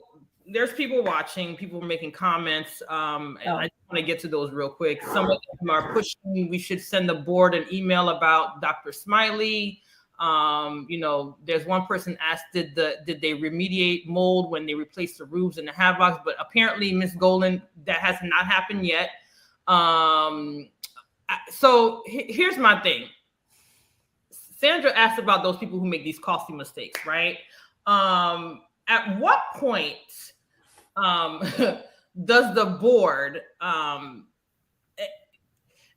there's people watching, people making comments. And I just want to get to those real quick. Some of them are pushing, we should send the board an email about Dr. Smiley. There's one person asked, did they remediate mold when they replaced the roofs and the havocs? But apparently, Ms. Golan, that has not happened yet. So here's my thing. Sandra asked about those people who make these costly mistakes, right? At what point does the board,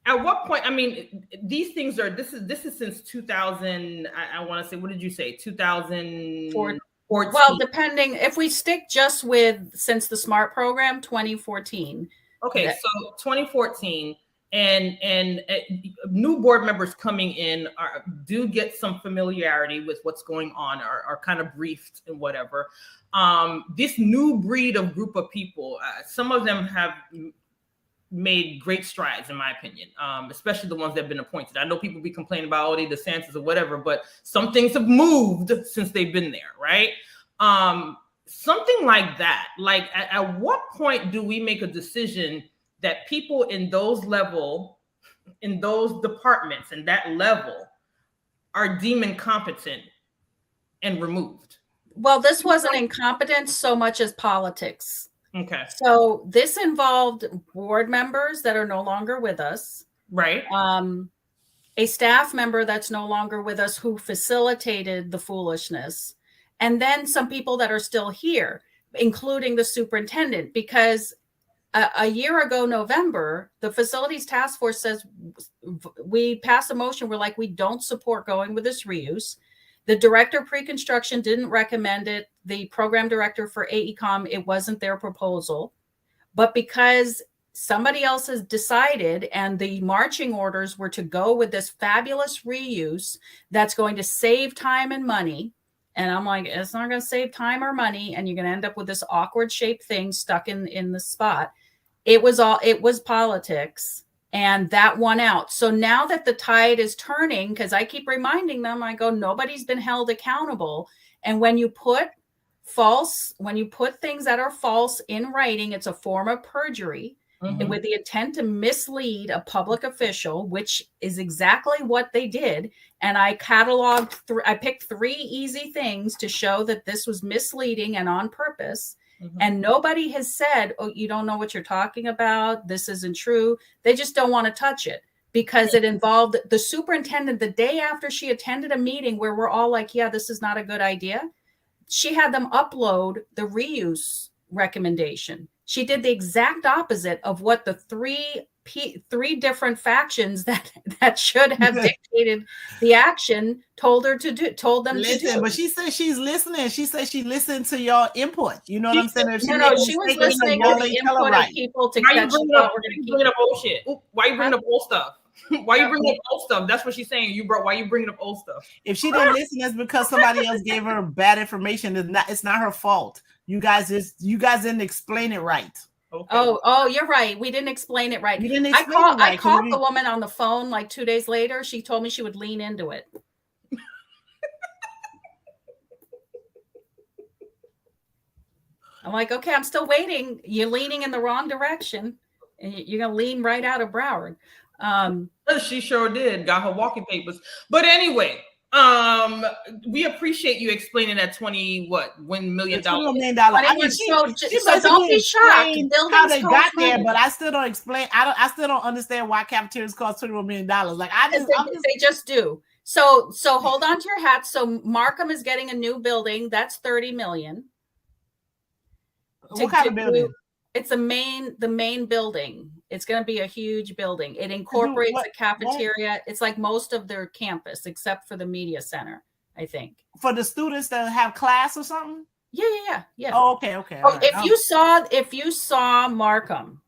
at what point, I mean, these things are, this is since 2000, I want to say, what did you say? 2014? Well, depending, if we stick just with, since the SMART program, 2014. Okay, so 2014, and new board members coming in do get some familiarity with what's going on, are kind of briefed and whatever. This new breed of group of people, some of them have made great strides, in my opinion, especially the ones that have been appointed. I know people be complaining about, oh, they DeSantis or whatever, but some things have moved since they've been there, right? Something like that. Like, at what point do we make a decision that people in those departments and that level are deemed incompetent and removed? Well, this wasn't incompetence so much as politics. Okay. So this involved board members that are no longer with us. Right. A staff member that's no longer with us who facilitated the foolishness. And then some people that are still here, including the superintendent, because a year ago, November, the facilities task force says we passed a motion. We're like, we don't support going with this reuse. The director of pre-construction didn't recommend it. The program director for AECOM, it wasn't their proposal. But because somebody else has decided and the marching orders were to go with this fabulous reuse that's going to save time and money. And I'm like, it's not going to save time or money. And you're going to end up with this awkward shaped thing stuck in the spot. It was politics. And that won out. So now that the tide is turning, because I keep reminding them, I go, nobody's been held accountable. And when you put things that are false in writing, it's a form of perjury, and with the intent to mislead a public official, which is exactly what they did. And I I picked 3 easy things to show that this was misleading and on purpose. And nobody has said, oh, you don't know what you're talking about. This isn't true. They just don't want to touch it because it involved the superintendent the day after she attended a meeting where we're all like, yeah, this is not a good idea. She had them upload the reuse recommendation. She did the exact opposite of what the three different factions that should have dictated the action told them to do. But she said she's listening. She said she listened to your input. You know what I'm saying? She was listening to the input of people to catch what we're going to keep. Up old shit? Why you bringing up old stuff? Why you bringing up old stuff? That's what she's saying. Why you bringing up old stuff? If she didn't listen, it's because somebody else gave her bad information. It's not her fault. You guys didn't explain it right. Okay. Oh, you're right. We didn't explain it right. I called the woman on the phone like 2 days later. She told me she would lean into it. I'm like, okay, I'm still waiting. You're leaning in the wrong direction. And you're going to lean right out of Broward. She sure did. Got her walking papers. But anyway, we appreciate you explaining that $1 million. I mean, so don't be shocked. How they got there, but I still don't explain. I still don't understand why cafeterias cost $21 million. Like they just do. So hold on to your hats. So Markham is getting a new building. That's $30 million. What kind of building? It's the main building. It's going to be a huge building. It incorporates a cafeteria. What? It's like most of their campus, except for the media center, I think. For the students that have class or something? Yeah. Oh, okay. Oh, right. If you saw Markham,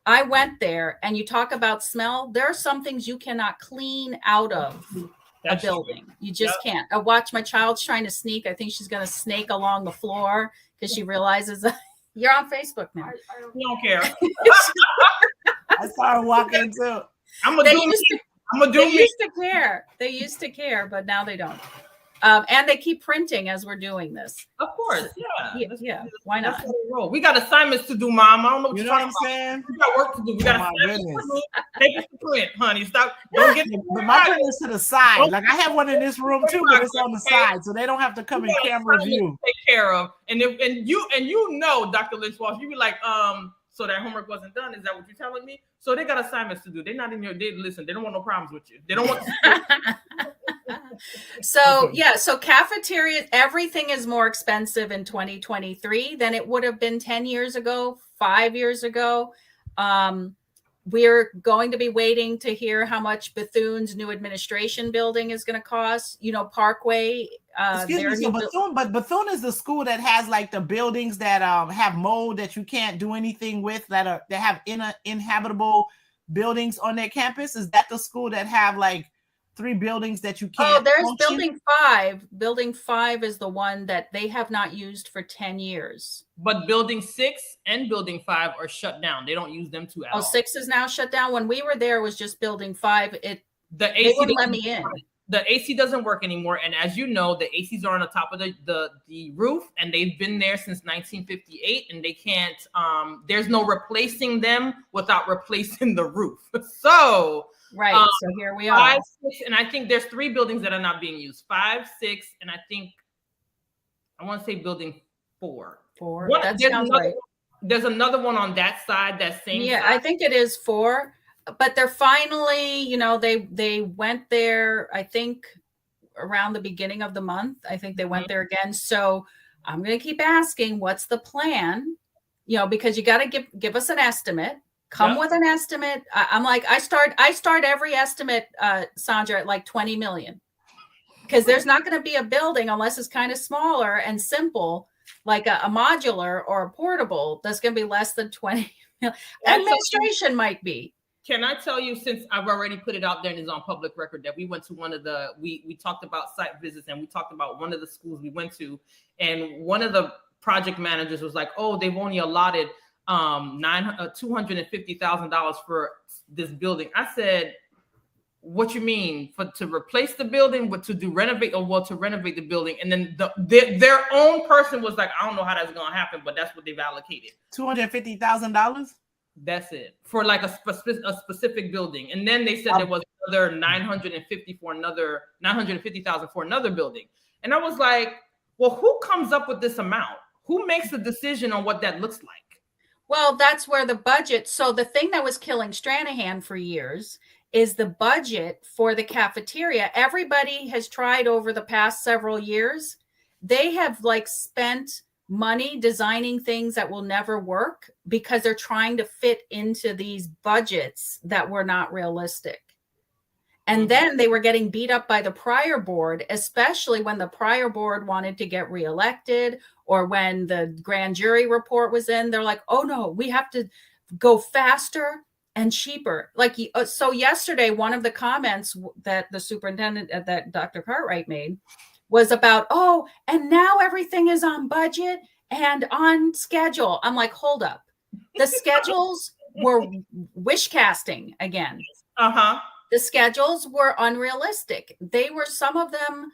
I went there, and you talk about smell. There are some things you cannot clean out of a building. You just can't. I watch my child's trying to sneak. I think she's going to snake along the floor because she realizes you're on Facebook now. I don't care. I saw her walking too. They used to care, but now they don't. And they keep printing as we're doing this. Of course, yeah. Why not? We got assignments to do, Mom. I don't know what you know what I'm saying. We got work to do. We got assignments to do. Take it to print, honey. Stop. Don't get. But my print is to the side. Like I have one in this room too, but it's on the side, so they don't have to come in camera view. Take care of, and you know, Dr. Lynch-Walsh, you be like, so that homework wasn't done. Is that what you're telling me? So they got assignments to do. They're not in your. Listen. They don't want no problems with you. They don't want. So cafeterias, everything is more expensive in 2023 than it would have been 10 years ago, 5 years ago. We're going to be waiting to hear how much Bethune's new administration building is going to cost. You know, Parkway. But Bethune is the school that has like the buildings that have mold that you can't do anything with, that have inhabitable buildings on their campus. Is that the school that have like three buildings that you can't. Oh, there's function? building 5. Building 5 is the one that they have not used for 10 years. But building 6 and building 5 are shut down. They don't use them two at all. 6 is now shut down. When we were there, it was just building 5. The AC they wouldn't let me in. The AC doesn't work anymore, and as you know, the ACs are on the top of the roof, and they've been there since 1958, and they can't. There's no replacing them without replacing the roof. So right. So here we are. 5, 6, and I think there's 3 buildings that are not being used. 5, 6, and I think I want to say building 4. 4. That sounds right. There's another one on that side. That same. Yeah, side. I think it is 4. But they're finally, they went there, I think, around the beginning of the month. I think they went there again. So I'm going to keep asking, what's the plan? Because you got to give us an estimate. Come with an estimate. I'm like, I start every estimate, Sandra, at like 20 million. Because there's not going to be a building unless it's kind of smaller and simple, like a modular or a portable, that's going to be less than 20 million. Administration might be. Can I tell you, since I've already put it out there and it's on public record, that we went to one of the, we talked about site visits, and we talked about one of the schools we went to, and one of the project managers was like, oh, they've only allotted $250,000 for this building. I said, what you mean? To replace the building, but to renovate the building? And then their own person was like, I don't know how that's going to happen, but that's what they've allocated. $250,000? That's it, for like a specific building. And then they said there was another $950,000 for another building. And I was like, well, who comes up with this amount? Who makes the decision on what that looks like? Well, that's where the budget. So the thing that was killing Stranahan for years is the budget for the cafeteria. Everybody has tried over the past several years. They have spent money designing things that will never work because they're trying to fit into these budgets that were not realistic. And then they were getting beat up by the prior board, especially when the prior board wanted to get reelected, or when the grand jury report was in. They're like, oh no, we have to go faster and cheaper. So yesterday, one of the comments that the superintendent, that Dr. Cartwright made, was about, oh, and now everything is on budget and on schedule. I'm like, hold up. The schedules were wish casting again. The schedules were unrealistic. They were, some of them,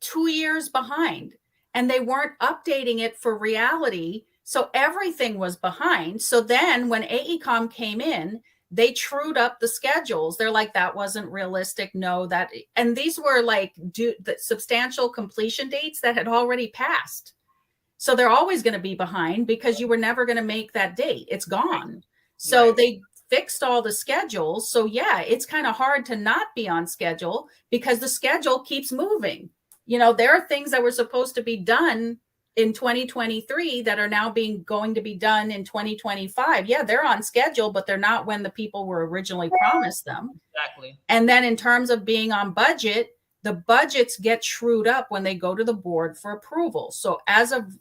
2 years behind, and they weren't updating it for reality. So everything was behind. So then when AECOM came in, they trued up the schedules. They're like, that wasn't realistic. No, and these were the substantial completion dates that had already passed. So they're always going to be behind because you were never going to make that date. It's gone. So they fixed all the schedules. So yeah, it's kind of hard to not be on schedule because the schedule keeps moving. There are things that were supposed to be done in 2023 that are now going to be done in 2025. Yeah, they're on schedule, but they're not when the people were originally promised them. Exactly. And then in terms of being on budget, the budgets get trued up when they go to the board for approval. So as of,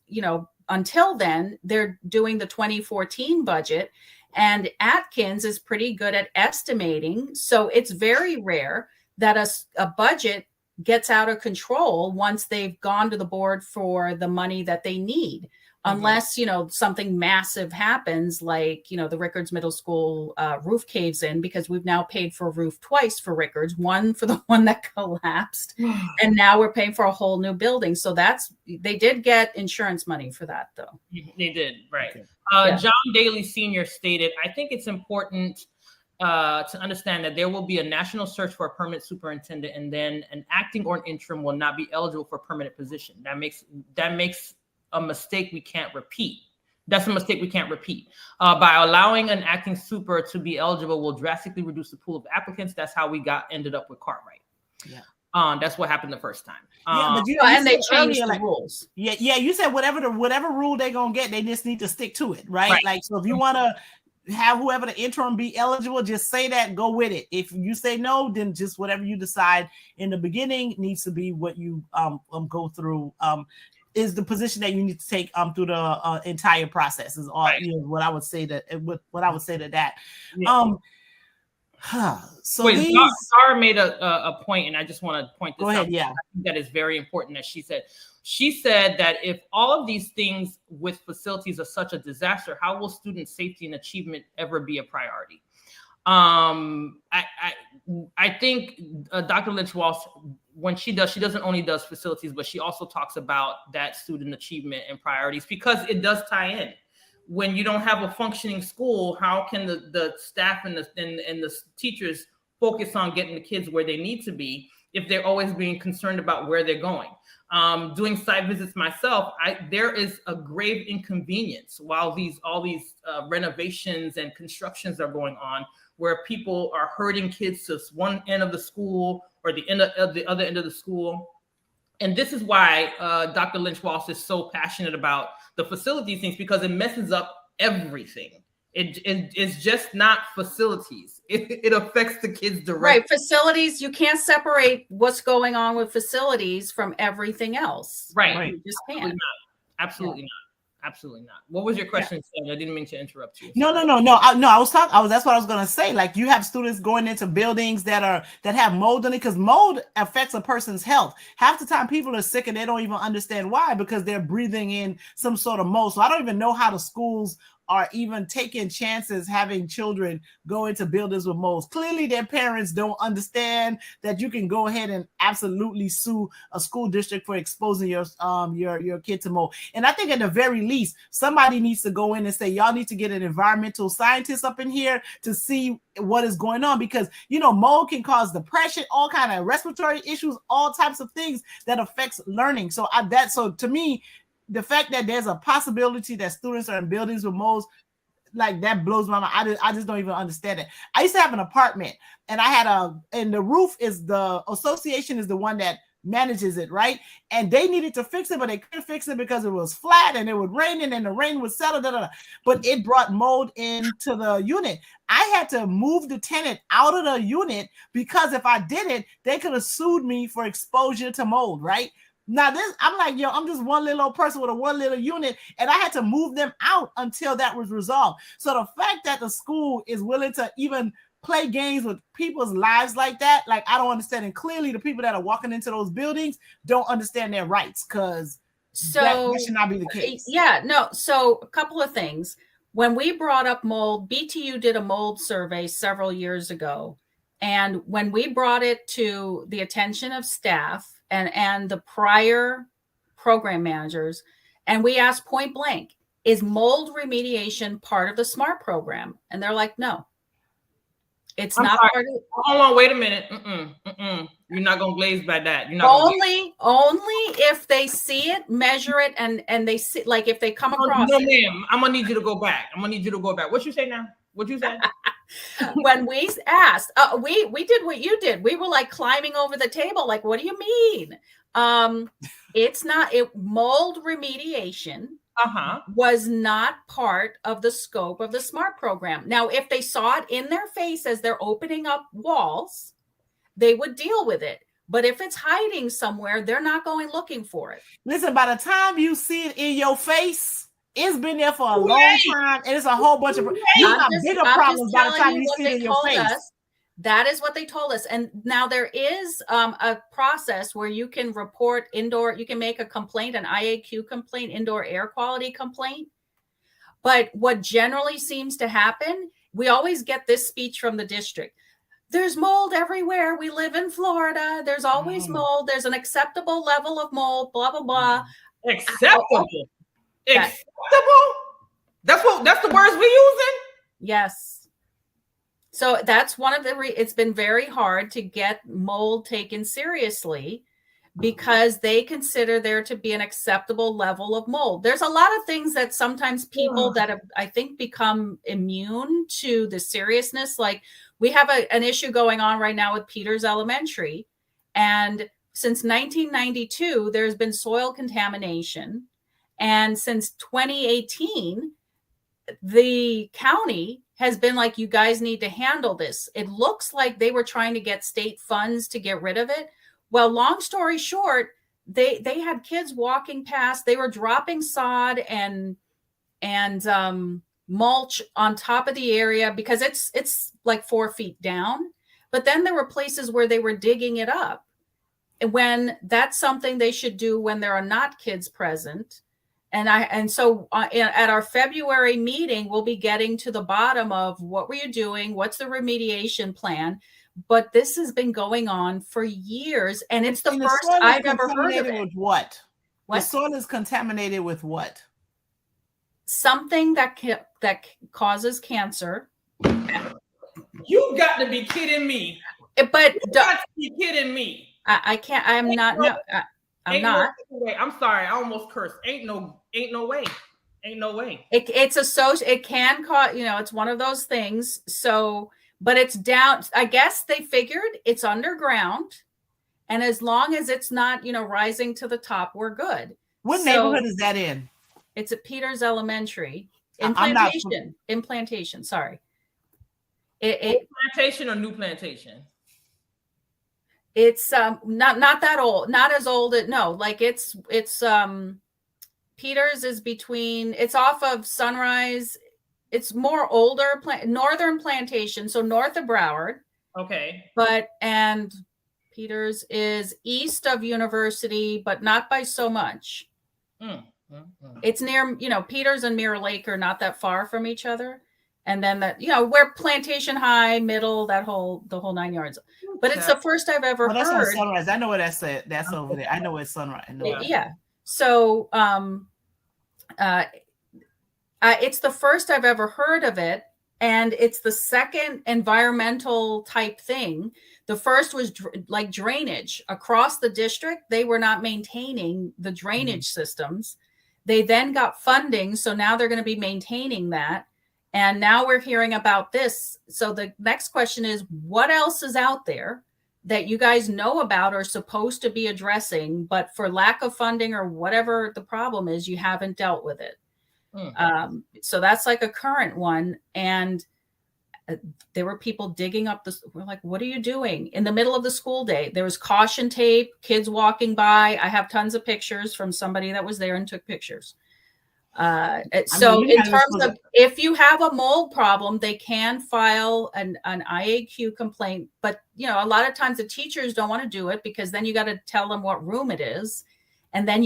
until then, they're doing the 2014 budget, and Atkins is pretty good at estimating. So it's very rare that a budget gets out of control once they've gone to the board for the money that they need, unless, something massive happens, like, the Rickards Middle School roof caves in, because we've now paid for a roof twice for Rickards, one for the one that collapsed, and now we're paying for a whole new building. So they did get insurance money for that, though. They did, right. Okay. John Daly Sr. stated, I think it's important to understand that there will be a national search for a permanent superintendent, and then an acting or an interim will not be eligible for a permanent position. That makes a mistake we can't repeat. That's a mistake we can't repeat. By allowing an acting super to be eligible will drastically reduce the pool of applicants. That's how we ended up with Cartwright. Yeah. That's what happened the first time. But and they changed the rules. Yeah. You said whatever rule they're gonna get, they just need to stick to it, right? So if you want to have whoever the interim be eligible, just say that, go with it. If you say no, then just whatever you decide in the beginning needs to be what you go through. Is the position that you need to take through the entire process is all what I would say to that. So Wait, these. Zara made a point, and I just want to point this Go out. ahead. Yeah. I think that is very important that she said that if all of these things with facilities are such a disaster, how will student safety and achievement ever be a priority? I think Dr. Lynch-Walsh, when she doesn't only does facilities, but she also talks about that student achievement and priorities, because it does tie in. When you don't have a functioning school, how can the staff and the teachers focus on getting the kids where they need to be if they're always being concerned about where they're going? Doing site visits myself, there is a grave inconvenience while all these renovations and constructions are going on, where people are herding kids to one end of the school or the other end of the school. And this is why Dr. Lynch-Walsh is so passionate about the facility things, because it messes up everything. It's just not facilities. It affects the kids directly. Right. Facilities, you can't separate what's going on with facilities from everything else. Right. You just can't. Absolutely not. Absolutely not. What was your question, Sam? I didn't mean to interrupt you. No. That's what I was gonna say. Like, you have students going into buildings that have mold in it, because mold affects a person's health. Half the time people are sick and they don't even understand why, because they're breathing in some sort of mold. So I don't even know how the schools are even taking chances having children go into buildings with molds. Clearly their parents don't understand that you can go ahead and absolutely sue a school district for exposing your kid to mold. And I think at the very least, somebody needs to go in and say, y'all need to get an environmental scientist up in here to see what is going on, because mold can cause depression, all kind of respiratory issues, all types of things that affects learning. So to me, the fact that there's a possibility that students are in buildings with molds, like, that blows my mind. I just don't even understand it. I used to have an apartment, and and the roof is, the association is the one that manages it, right? And they needed to fix it, but they couldn't fix it because it was flat and it would rain, and then the rain would settle, but it brought mold into the unit. I had to move the tenant out of the unit, because if I didn't, they could have sued me for exposure to mold, right? Now I'm like, I'm just one little old person with one little unit, and I had to move them out until that was resolved. So the fact that the school is willing to even play games with people's lives like that, like, I don't understand. And clearly the people that are walking into those buildings don't understand their rights, because that should not be the case. Yeah, no. So a couple of things. When we brought up mold, BTU did a mold survey several years ago. And when we brought it to the attention of staff and the prior program managers, and we asked point blank, is mold remediation part of the SMART program? And they're like, no, it's not part of it. Hold on, wait a minute. You're not going to glaze by that. You're not only if they see it, measure it, and they see, like, if they come across no, it. ma'am, I'm going to need you to go back. What you say now? What you said? When we asked, we did what you did. We were like climbing over the table. Like, what do you mean? It's not mold remediation was not part of the scope of the SMART program. Now, if they saw it in their face as they're opening up walls, they would deal with it. But if it's hiding somewhere, they're not going looking for it. Listen, by the time you see it in your face, it's been there for a long time, and it's a whole bunch of bigger problems by the time you see it in your face. That is what they told us. And now there is a process where you can report indoor, you can make a complaint, an IAQ complaint, indoor air quality complaint. But what generally seems to happen, we always get this speech from the district. There's mold everywhere. We live in Florida. There's always mold. There's an acceptable level of mold, blah, blah, blah. Acceptable? That's the words we're using? Yes. So that's one of it's been very hard to get mold taken seriously, because they consider there to be an acceptable level of mold. There's a lot of things that sometimes people that have, I think, become immune to the seriousness. Like, we have an issue going on right now with Peters Elementary. And since 1992, there's been soil contamination. And since 2018, the county has been like, you guys need to handle this. It looks like they were trying to get state funds to get rid of it. Well, long story short, they had kids walking past. They were dropping sod and mulch on top of the area because it's like 4 feet down. But then there were places where they were digging it up. When that's something they should do when there are not kids present. And so at our February meeting, we'll be getting to the bottom of what were you doing? What's the remediation plan? But this has been going on for years, and it's the first I've ever heard of it. With what? The soil is contaminated with what? Something that causes cancer. You got to be kidding me. But you got to be kidding me. I can't. I'm not. No, I'm not. No way. I'm sorry. I almost cursed. Ain't no way. Ain't no way. It's it can cause. It's one of those things. So, but it's down. I guess they figured it's underground, and as long as it's not, rising to the top, we're good. What neighborhood is that in? It's at Peters Elementary. In Plantation. Sorry. Plantation or New Plantation? It's not that old, not as old. It's Peters is between. It's off of Sunrise. It's more older northern Plantation, so north of Broward. Okay. And Peters is east of University, but not by so much. It's near, Peters and Mirror Lake are not that far from each other. And then where Plantation High, Middle, the whole 9 yards. But it's the first I've ever heard. That's on Sunrise. I know where that's at. That's over there. I know it's Sunrise. Yeah. So it's the first I've ever heard of it. And it's the second environmental type thing. The first was like drainage across the district. They were not maintaining the drainage systems. They then got funding. So now they're going to be maintaining that. And now we're hearing about this. So the next question is, what else is out there that you guys know about or supposed to be addressing, but for lack of funding or whatever the problem is, you haven't dealt with it? So that's like a current one. And there were people digging up we're like, what are you doing in the middle of the school day? There was caution tape, kids walking by. I have tons of pictures from somebody that was there and took pictures. So in terms of if you have a mold problem, they can file an IAQ complaint. But, a lot of times the teachers don't want to do it because then you got to tell them what room it is. And then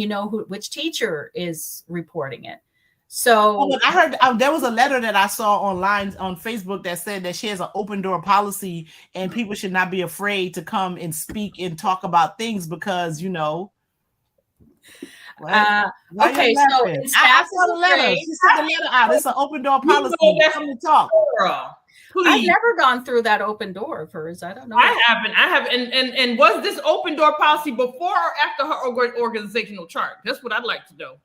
which teacher is reporting it. So I heard there was a letter that I saw online on Facebook that said that she has an open door policy and people should not be afraid to come and speak and talk about things because, Okay, so I saw the letter. She sent the letter out. It's an open door policy. Come and talk. Please. I've never gone through that open door of hers. I don't know. I haven't. And was this open door policy before or after her organizational chart? That's what I'd like to know.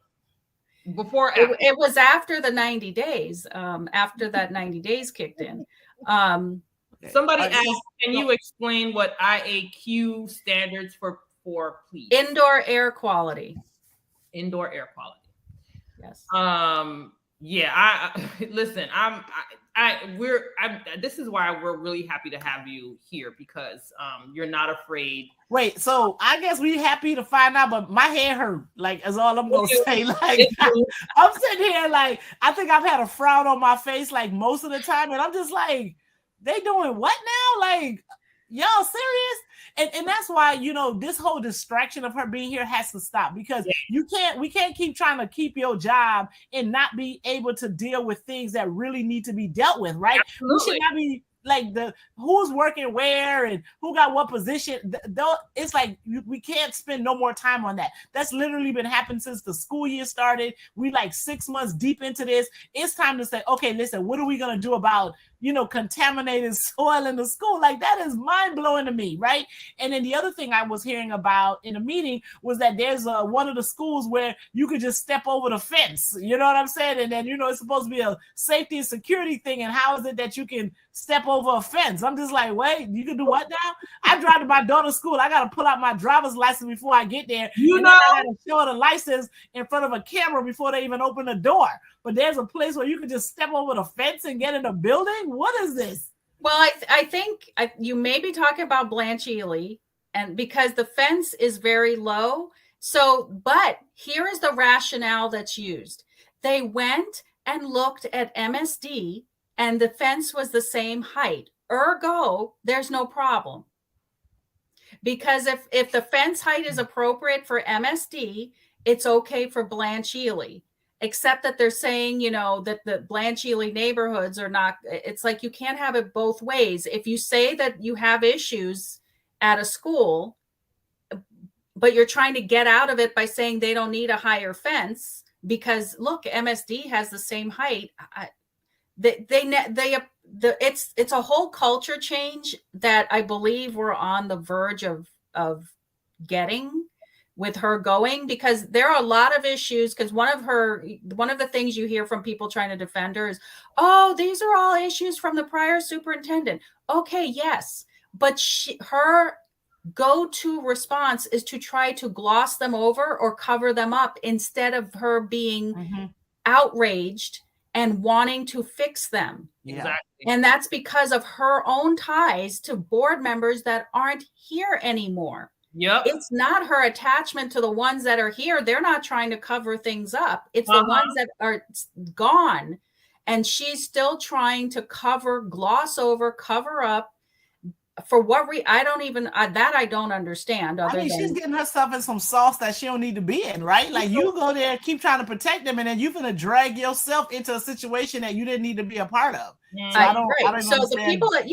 Before it was after the 90 days. After that 90 days kicked in. Somebody asked, can you explain what IAQ standards for please? Indoor air quality. Indoor air quality. Yes. Yeah. Listen. This is why we're really happy to have you here because you're not afraid. Wait, so I guess we're happy to find out, but my head hurt. Like, is all I'm gonna say. Like, I'm sitting here, like, I think I've had a frown on my face like most of the time, and I'm just like, they doing what now? Like, y'all serious? And that's why, this whole distraction of her being here has to stop because we can't keep trying to keep your job and not be able to deal with things that really need to be dealt with, right? Absolutely. We should not be like who's working where and who got what position. It's like we can't spend no more time on that. That's literally been happening since the school year started. We like 6 months deep into this. It's time to say, okay, listen, what are we going to do about contaminated soil in the school? Like, that is mind blowing to me, right? And then the other thing I was hearing about in a meeting was that there's one of the schools where you could just step over the fence. You know what I'm saying? And then, it's supposed to be a safety and security thing. And how is it that you can step over a fence? I'm just like, wait, you can do what now? I drive to my daughter's school. I got to pull out my driver's license before I get there. I got to show the license in front of a camera before they even open the door. But there's a place where you can just step over the fence and get in the building. What is this? Well, I think you may be talking about Blanche Ely, and because the fence is very low. So, but here is the rationale that's used. They went and looked at MSD and the fence was the same height. Ergo, there's no problem. Because if the fence height is appropriate for MSD, it's okay for Blanche-Ely. Except that they're saying, that the Blanche-Ely neighborhoods are not, it's like you can't have it both ways. If you say that you have issues at a school, but you're trying to get out of it by saying they don't need a higher fence, because look, MSD has the same height. It's a whole culture change that I believe we're on the verge of getting with her going, because there are a lot of issues. Because one of the things you hear from people trying to defend her is, oh, these are all issues from the prior superintendent. Okay, yes, but her go-to response is to try to gloss them over or cover them up, instead of her being outraged and wanting to fix them. Exactly. And that's because of her own ties to board members that aren't here anymore. Yep. It's not her attachment to the ones that are here. They're not trying to cover things up. It's the ones that are gone. And she's still trying to gloss over, cover up. For what I don't understand. She's getting herself in some sauce that she don't need to be in, right? Like, you go there, keep trying to protect them, and then you're gonna drag yourself into a situation that you didn't need to be a part of. So I don't so understand. the people that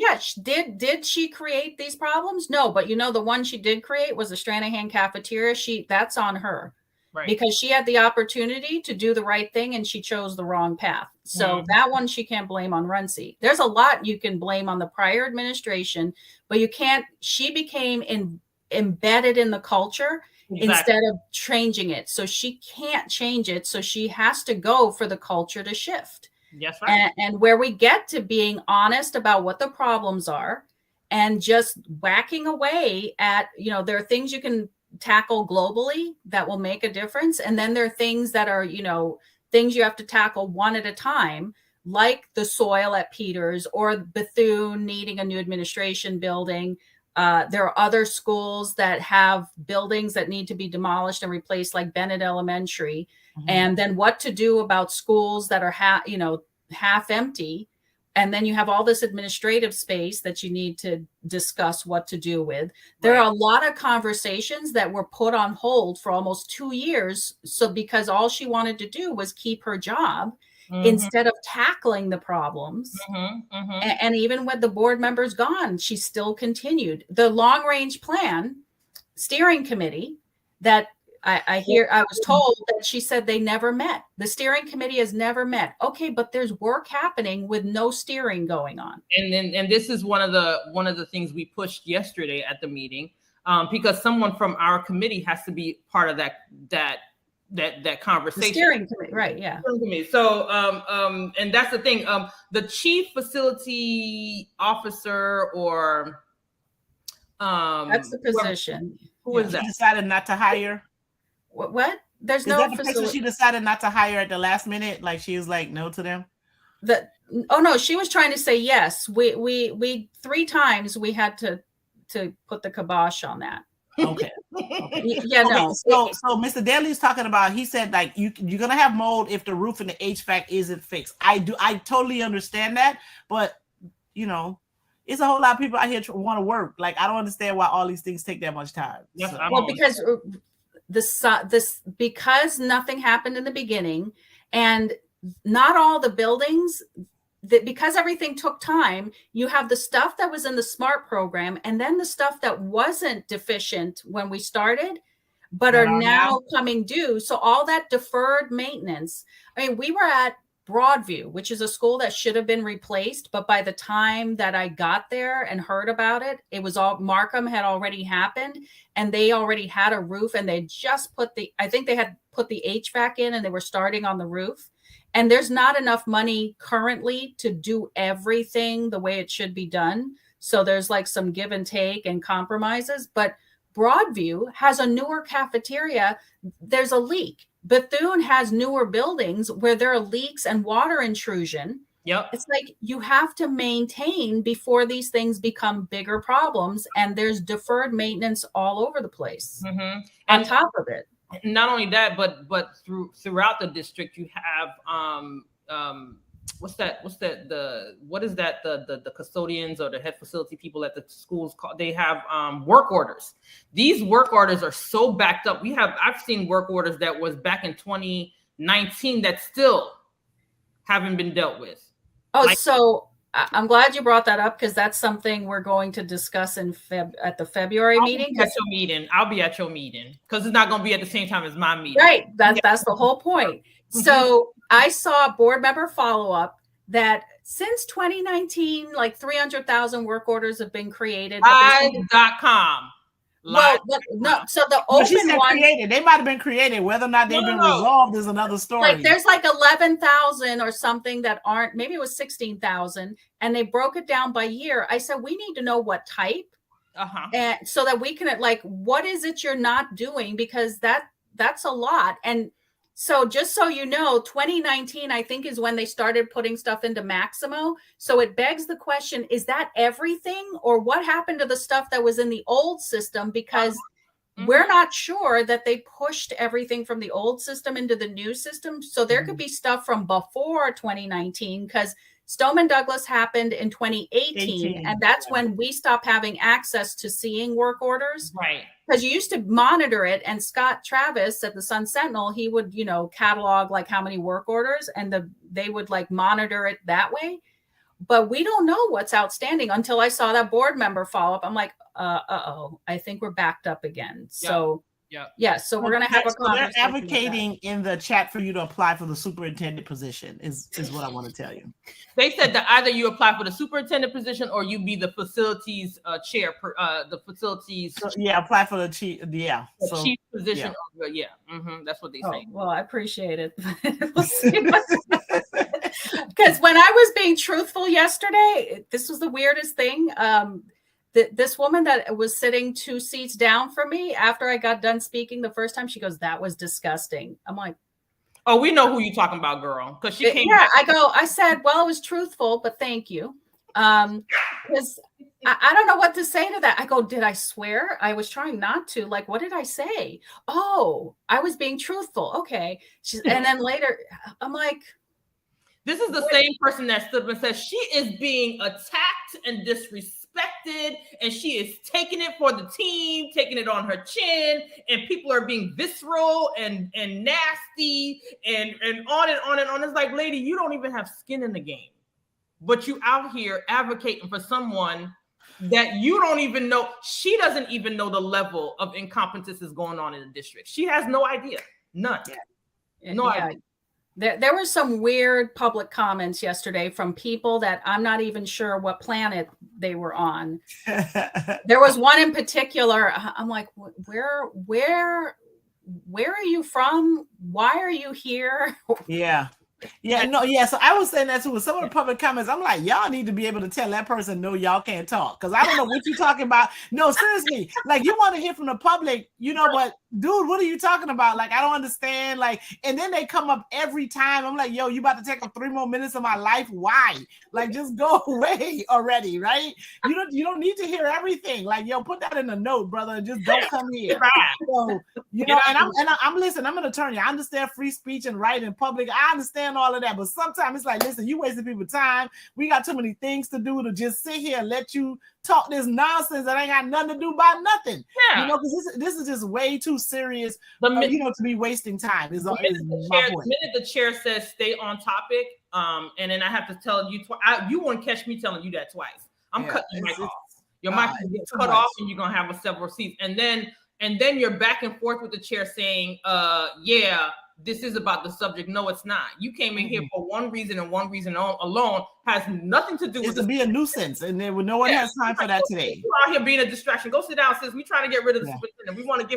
did she create these problems? No, but the one she did create was the Stranahan cafeteria. That's on her. Right. Because she had the opportunity to do the right thing and she chose the wrong path. So that one she can't blame on Runcie. There's a lot you can blame on the prior administration, but you can't. She became embedded in the culture instead of changing it. So she can't change it. So she has to go for the culture to shift. Yes, right. And where we get to being honest about what the problems are and just whacking away at, there are things you can tackle globally that will make a difference, and then there are things that are things you have to tackle one at a time, like the soil at Peters or Bethune needing a new administration building. There are other schools that have buildings that need to be demolished and replaced, like Bennett Elementary. And then what to do about schools that are half empty. And then you have all this administrative space that you need to discuss what to do with. There are a lot of conversations that were put on hold for almost 2 years. So because all she wanted to do was keep her job instead of tackling the problems. And even with the board members gone, she still continued. The long range plan steering committee that I was told that she said they never met. The steering committee has never met. Okay, but there's work happening with no steering going on. And this is one of the things we pushed yesterday at the meeting, because someone from our committee has to be part of that conversation. The steering committee, right? Yeah. So and that's the thing. The chief facility officer, or that's the position. Who is that? She decided not to hire. What? There's is no that the person she decided not to hire at the last minute? Like, she was like no to them. Oh no, she was trying to say yes. We 3 times we had to put the kibosh on that. Okay. Yeah, no. So Mr. Daly's talking about, he said, like, you're gonna have mold if the roof and the HVAC isn't fixed. I totally understand that, but it's a whole lot of people out here want to work. Like, I don't understand why all these things take that much time. Yes, so. well, because because nothing happened in the beginning, and not all the buildings, because everything took time, you have the stuff that was in the SMART program, and then the stuff that wasn't deficient when we started, but are now coming due. So all that deferred maintenance. I mean, we were at Broadview, which is a school that should have been replaced, but by the time that I got there and heard about it, it was all Markham had already happened, and they already had a roof, and they just I think they had put the HVAC in, and they were starting on the roof. And there's not enough money currently to do everything the way it should be done. So there's like some give and take and compromises, but Broadview has a newer cafeteria. There's a leak. Bethune has newer buildings where there are leaks and water intrusion. Yep. It's like you have to maintain before these things become bigger problems, and there's deferred maintenance all over the place. On top of it. Not only that, but throughout the district, you have What is that the custodians or the head facility people at the schools call, they have work orders. These work orders are so backed up. I've seen work orders that was back in 2019 that still haven't been dealt with. So I'm glad you brought that up, because that's something we're going to discuss at the February meeting. I'll be at your meeting, because it's not going to be at the same time as my meeting. Right. That's the whole point. So I saw a board member follow-up that since 2019, like 300,000 work orders have been created. Live.com. Well, no. So the open one, created. They might have been created. Whether or not they've been resolved is another story. Like there's like 11,000 or something that aren't. Maybe it was 16,000, and they broke it down by year. I said we need to know what type, and so that we can what is it you're not doing, because that's a lot. And so just so you know, 2019, I think, is when they started putting stuff into Maximo. So it begs the question, is that everything, or what happened to the stuff that was in the old system? Because we're not sure that they pushed everything from the old system into the new system. So there could be stuff from before 2019, because Stoneman Douglas happened in 2018, and that's when we stopped having access to seeing work orders. Right. Because you used to monitor it, and Scott Travis at the Sun Sentinel, he would, catalog like how many work orders, and they would like monitor it that way. But we don't know what's outstanding until I saw that board member follow up. I'm like, I think we're backed up again. So so we're gonna have a conversation. They're advocating in the chat for you to apply for the superintendent position is what I want to tell you. They said that either you apply for the superintendent position or you be the facilities chair, the facilities. Apply for the chief. Chief position. That's what they say. Well, I appreciate it. Because when I was being truthful yesterday, this was the weirdest thing. This woman that was sitting 2 seats down from me after I got done speaking the first time, she goes, "That was disgusting." I'm like, "Oh, we know who you're talking about, girl." Because she came. Yeah, I said, "Well, it was truthful, but thank you." Because I don't know what to say to that. I go, "Did I swear? I was trying not to. Like, what did I say? Oh, I was being truthful. Okay." And then later, I'm like, "This is the same person that stood up and said she is being attacked and disrespected, and she is taking it for the team, taking it on her chin, and people are being visceral and nasty and on and on and on." It's like, lady, you don't even have skin in the game, but you out here advocating for someone that you don't even know. She doesn't even know the level of incompetence is going on in the district. She has no idea. None. No idea. There were some weird public comments yesterday from people that I'm not even sure what planet they were on. There was one in particular. I'm like, where are you from? Why are you here? So I was saying that too with some of the public comments. I'm like, y'all need to be able to tell that person, no, y'all can't talk, because I don't know what you're talking about. No, seriously, like, you want to hear from the public, but dude, what are you talking about? Like, I don't understand. Like, and then they come up every time. I'm like, yo, you about to take up 3 more minutes of my life? Why? Like, just go away already, right? You don't need to hear everything. Like, yo, put that in a note, brother, and just don't come here. So, I'm listening. I'm an attorney. I understand free speech and right in public. I understand all of that, but sometimes it's like, listen, you wasting people's time. We got too many things to do to just sit here and let you talk this nonsense that ain't got nothing to do by nothing. Because this is just way too serious, to be wasting time. The minute the chair says stay on topic, and then I have to tell you, you won't catch me telling you that twice. I'm cutting your mic off. Your mic gets cut off, and you're gonna have several seats, and then you're back and forth with the chair saying, this is about the subject. No, it's not. You came in here for one reason and one reason alone. Has nothing to do with to be a nuisance, and then no one has time for that today. You're out here being a distraction. Go sit down, sis. We're trying to get rid of the superintendent. We want to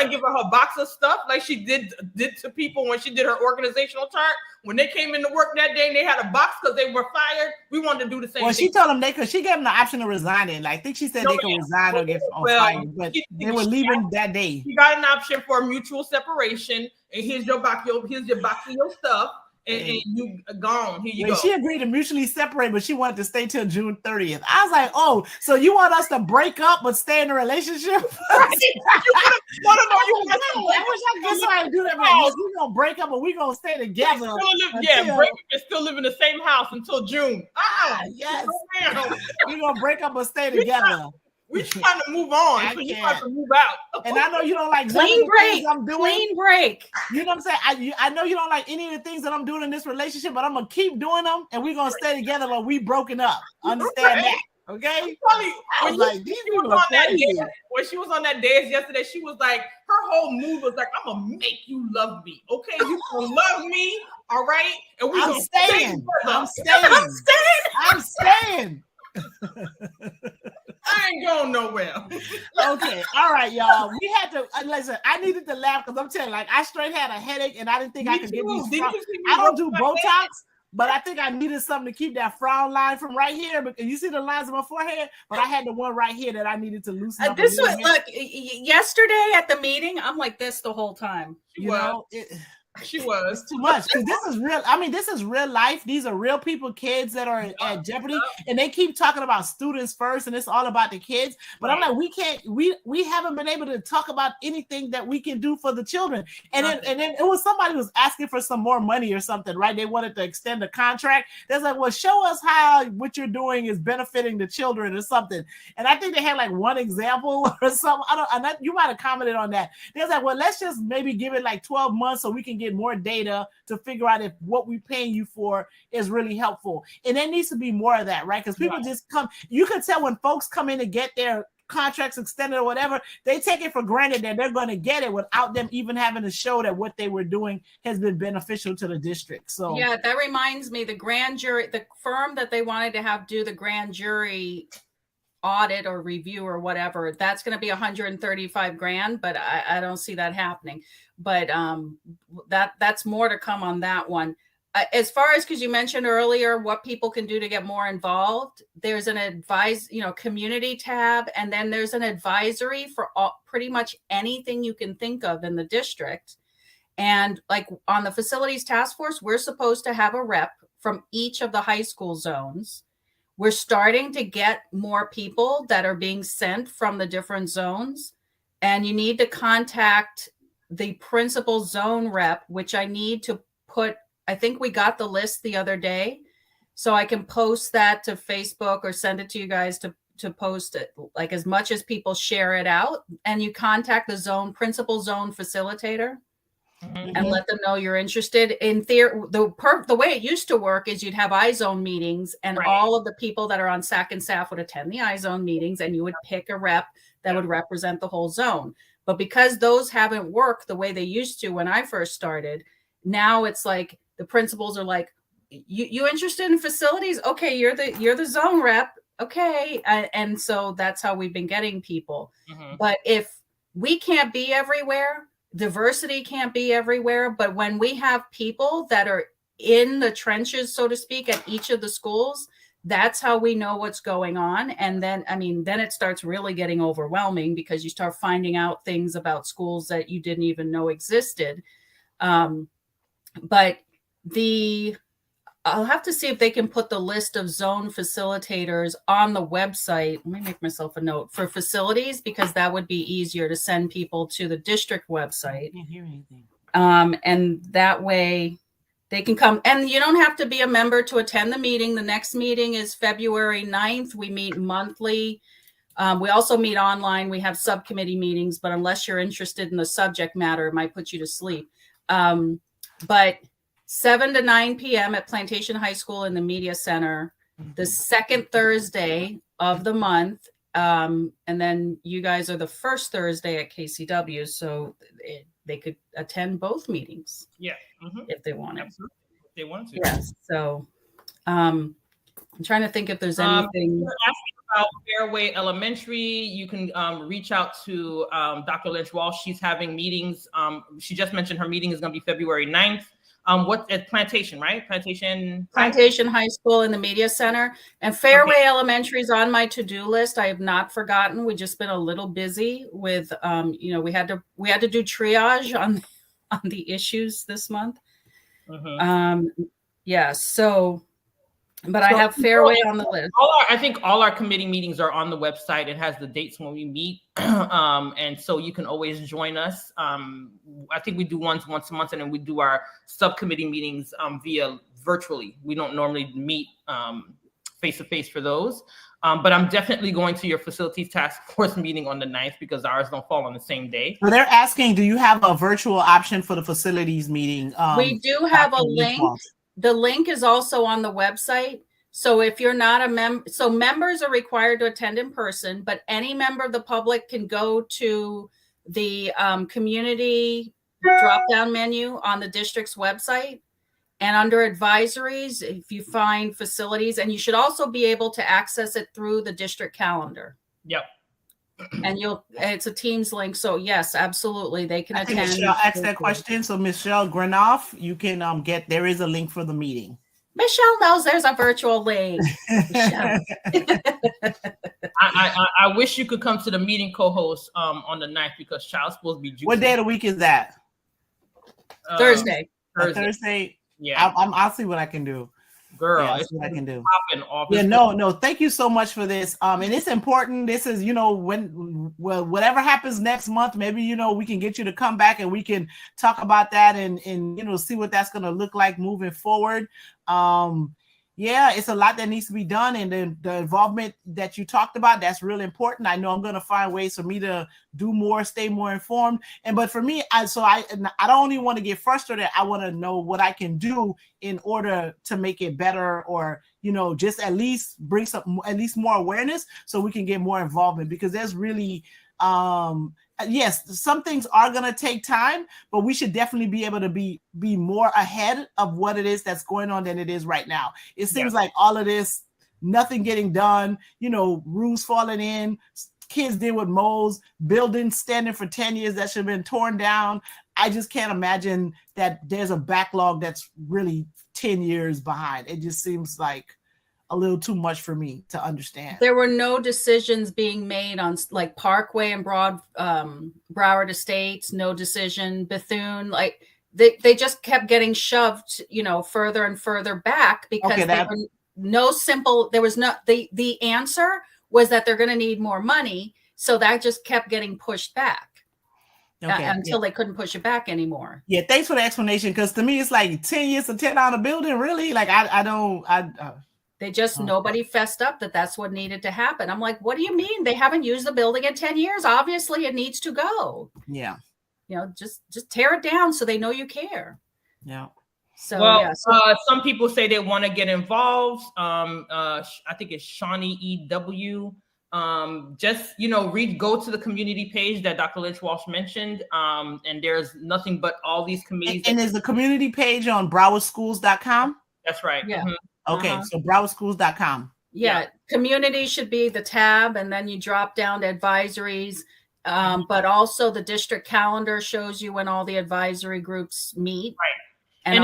give her her box of stuff like she did to people when she did her organizational chart. When they came into work that day and they had a box because they were fired, we wanted to do the same thing. She told them she gave them the option of resigning. Like, I think she said they could resign or get fired, but they were leaving that day. You got an option for mutual separation, and here's your box of your stuff. and you gone. Here you Wait, go. she agreed to mutually separate, but she wanted to stay till June 30th. I was like, oh, so you want us to break up but stay in a relationship? Right. I wish I could somebody do that. Like, we're gonna break up, but we're gonna stay together. Break up and still live in the same house until June. Yes. We're gonna break up but stay together. We're trying to move on. So you have to move out. And I know you don't like clean break. I'm doing. Clean break. You know what I'm saying? I know you don't like any of the things that I'm doing in this relationship, but I'm gonna keep doing them, and we're gonna stay together like we broken up. Understand that? Okay. When she was on that dance yesterday, she was like, her whole mood was like, I'm gonna make you love me. Okay, you gonna love me, all right? And we're gonna stay. I'm staying. I ain't going nowhere. Okay, all right, y'all. We had to listen. I needed to laugh because I'm telling you, like, I straight had a headache and I didn't think I could get these. I don't do Botox, but I think I needed something to keep that frown line from right here. Because you see the lines on my forehead, but I had the one right here that I needed to loosen up. This was look yesterday at the meeting. I'm like this the whole time. You know. She was. It's too much because this is real. I mean, this is real life. These are real people, kids that are at jeopardy, and they keep talking about students first, and it's all about the kids. But I'm like, we haven't been able to talk about anything that we can do for the children. And then it was somebody who was asking for some more money or something, right? They wanted to extend the contract. They're like, well, show us how what you're doing is benefiting the children or something. And I think they had like one example or something. You might have commented on that. They're like, well, let's just maybe give it like 12 months so we can get more data to figure out if what we're paying you for is really helpful. And there needs to be more of that, right? Because people just come, you can tell when folks come in to get their contracts extended or whatever, they take it for granted that they're going to get it without them even having to show that what they were doing has been beneficial to the district. So yeah, that reminds me, the grand jury, the firm that they wanted to have do the grand jury audit or review or whatever, that's going to be $135,000, but I don't see that happening. But that's more to come on that one. As far as, because you mentioned earlier what people can do to get more involved, there's an community tab, and then there's an advisory for pretty much anything you can think of in the district. And like on the facilities task force, we're supposed to have a rep from each of the high school zones. We're starting to get more people that are being sent from the different zones, and you need to contact the principal zone rep, which I need to put, I think we got the list the other day, so I can post that to Facebook or send it to you guys to post it, like as much as people share it out, and you contact the principal zone facilitator. Mm-hmm. And let them know you're interested. In theory, the way it used to work is you'd have iZone meetings, and all of the people that are on SAC and staff would attend the iZone meetings, and you would pick a rep that would represent the whole zone. But because those haven't worked the way they used to when I first started, now it's like the principals are like, you interested in facilities? Okay, you're the zone rep. Okay, and so that's how we've been getting people. Mm-hmm. But if we can't be everywhere, diversity can't be everywhere, but when we have people that are in the trenches, so to speak, at each of the schools, that's how we know what's going on. And then, then it starts really getting overwhelming because you start finding out things about schools that you didn't even know existed. But I'll have to see if they can put the list of zone facilitators on the website. Let me make myself a note for facilities, because that would be easier to send people to the district website. I can't hear anything. And that way they can come, and you don't have to be a member to attend the meeting. The next meeting is February 9th. We meet monthly. We also meet online. We have subcommittee meetings, but unless you're interested in the subject matter, it might put you to sleep. But 7 to 9 p.m. at Plantation High School in the Media Center, the second Thursday of the month. And then you guys are the first Thursday at KCW, so they could attend both meetings. Yeah. Mm-hmm. If they wanted. Absolutely. If they want to. Yes. So I'm trying to think if there's anything. About Fairway Elementary, you can reach out to Dr. Lynch-Walsh. She's having meetings. She just mentioned her meeting is going to be February 9th. What at Plantation, right? Plantation High School in the Media Center, and Fairway Elementary is on my to-do list. I have not forgotten. We've just been a little busy with, we had to do triage on the issues this month. Yeah. So, but I have Fairway on the list. I think all our committee meetings are on the website. It has the dates when we meet. And so you can always join us. I think we do once a month, and then we do our subcommittee meetings via virtually. We don't normally meet face-to-face for those. But I'm definitely going to your facilities task force meeting on the 9th because ours don't fall on the same day. So they're asking, do you have a virtual option for the facilities meeting? We do have a link. The link is also on the website. So if you're not a member, so members are required to attend in person, but any member of the public can go to the community drop-down menu on the district's website. And under advisories, if you find facilities, and you should also be able to access it through the district calendar. Yep. And it's a Teams link. So yes, absolutely. They can attend. Michelle asked that question. So Michelle Granoff, you can there is a link for the meeting. Michelle knows there's a virtual link. I wish you could come to the meeting co-host on the 9th because Child's supposed to be juicing. What day of the week is that? Thursday. Thursday. Yeah, I'll see what I can do. Girl, yeah, what I can do. Yeah, no. Thank you so much for this. And it's important. This is, whatever happens next month, maybe we can get you to come back and we can talk about that and see what that's going to look like moving forward. Yeah, it's a lot that needs to be done, and the involvement that you talked about, that's really important. I know I'm going to find ways for me to do more, stay more informed. But for me, I don't only want to get frustrated. I want to know what I can do in order to make it better, or just at least bring at least more awareness so we can get more involvement, because there's really yes, some things are going to take time, but we should definitely be able to be more ahead of what it is that's going on than it is right now. It seems like all of this, nothing getting done, roofs falling in, kids deal with moles, buildings standing for 10 years that should have been torn down. I just can't imagine that there's a backlog that's really 10 years behind. It just seems like a little too much for me to understand. There were no decisions being made on like Parkway and Broward Estates, no decision. Bethune, like they just kept getting shoved, further and further back because there was no the answer was that they're going to need more money. So that just kept getting pushed back. Until they couldn't push it back anymore. Yeah, thanks for the explanation. Because to me, it's like 10 years to tear down a building. Really, like they just nobody fessed up that that's what needed to happen. I'm like, what do you mean? They haven't used the building in 10 years. Obviously, it needs to go. Yeah. Just tear it down so they know you care. Yeah. So some people say they want to get involved. I think it's Shawnee EW. Go to the community page that Dr. Lynch-Walsh mentioned. And there's nothing but all these committees. And there's the community page on browardschools.com. That's right. Yeah. Mm-hmm. Okay, so browardschools.com. Yeah, community should be the tab, and then you drop down to advisories. But also the district calendar shows you when all the advisory groups meet. Right. And in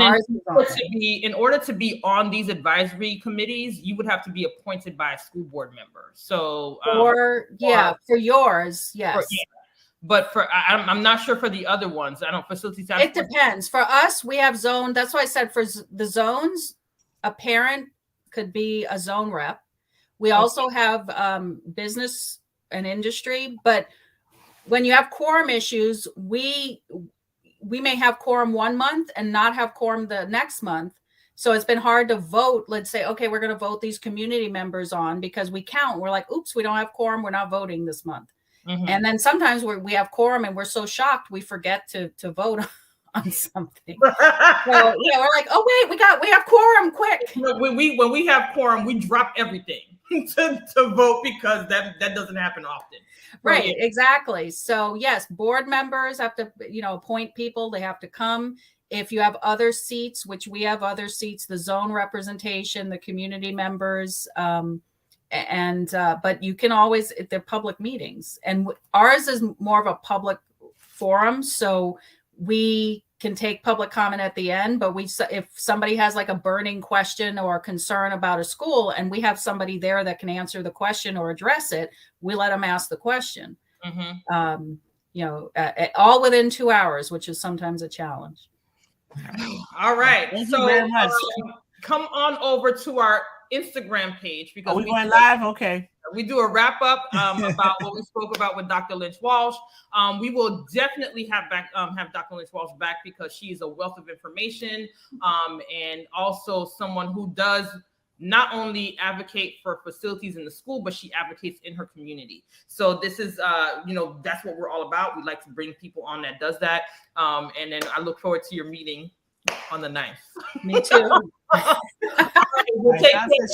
order to be on these advisory committees, you would have to be appointed by a school board member. So for yours, yes. But I'm not sure for the other ones. I don't facilities. It depends. For us, we have zone. That's why I said for the zones, a parent could be a zone rep. We also have business and industry, but when you have quorum issues, we may have quorum 1 month and not have quorum the next month. So it's been hard to vote. Let's say, okay, we're going to vote these community members on because we count. We're like, oops, we don't have quorum. We're not voting this month. Mm-hmm. And then sometimes we have quorum and we're so shocked we forget to vote on something. So we're like, oh wait, we have quorum, quick. When we have quorum, we drop everything to vote because that doesn't happen often. Right, exactly. So yes, board members have to, appoint people. They have to come. If you have other seats, which we have other seats, the zone representation, the community members, but you can always, they're public meetings, and ours is more of a public forum. So we can take public comment at the end, but if somebody has like a burning question or concern about a school and we have somebody there that can answer the question or address it, we let them ask the question. Mm-hmm. All within 2 hours, which is sometimes a challenge. All right. Thank you very much. Come on over to our Instagram page because we going live. Okay. We do a wrap up about what we spoke about with Dr. Lynch-Walsh. We will definitely have Dr. Lynch-Walsh back because she is a wealth of information and also someone who does not only advocate for facilities in the school, but she advocates in her community. So this is, that's what we're all about. We like to bring people on that does that. And then I look forward to your meeting on the 9th. Me too.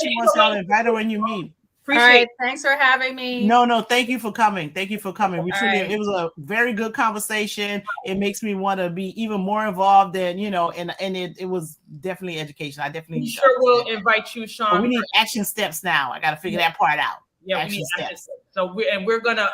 She wants y'all to invite her when you meet. Appreciate all right, thanks for having me. No, thank you for coming. Thank you for coming. It was a very good conversation. It makes me want to be even more involved than, and it was definitely education. I definitely will invite you, Sean. But we need action steps now. I got to figure that part out. Yeah, we need action steps. So we're gonna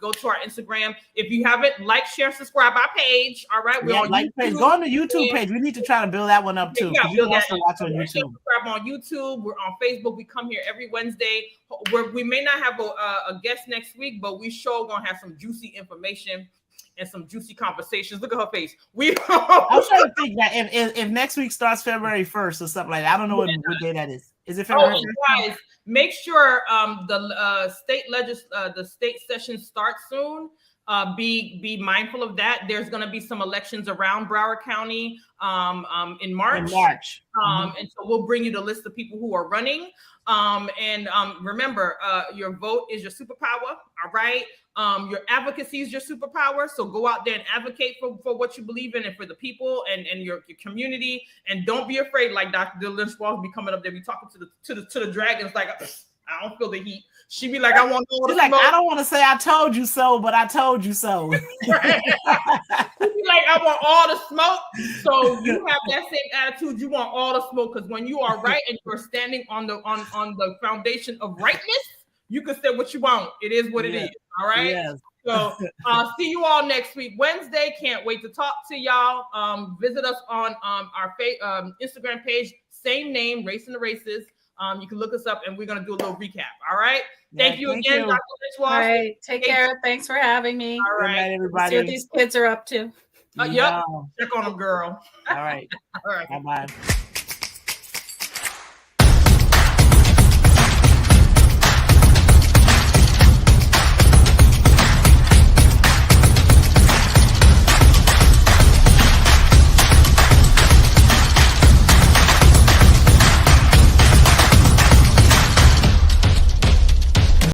go to our Instagram. If you haven't, like, share, subscribe our page. All right, we're on like YouTube. Page. Go on the YouTube page. We need to try to build that one up too. You can also watch on YouTube. Subscribe on YouTube. We're on Facebook. We come here every Wednesday. We may not have a guest next week, but we sure gonna have some juicy information and some juicy conversations. Look at her face. I'm trying to think that if next week starts February 1st or something like that. I don't know what day that is. Is it February 1st? Guys, make sure the state session starts soon. Be mindful of that. There's going to be some elections around Broward County in March. And so we'll bring you the list of people who are running. Remember, your vote is your superpower. All right. Your advocacy is your superpower. So go out there and advocate for what you believe in and for the people and your community. And don't be afraid, like Dr. Lynch-Walsh be coming up there, be talking to the dragons like, I don't feel the heat. She be like, I want all the smoke. I don't want to say I told you so, but I told you so. She be like, I want all the smoke. So you have that same attitude. You want all the smoke because when you are right and you're standing on the foundation of rightness, you can say what you want. It is what it is. All right. Yes. So see you all next week, Wednesday. Can't wait to talk to y'all. Visit us on our Instagram page, same name, Race and the Races. You can look us up and we're going to do a little recap. All right. Thank you again, Dr. Lynch-Walsh. All right. Take care. Thanks for having me. All right. Good night, everybody. See what these kids are up to. Yep. Check on them, girl. All right. All right. Bye-bye.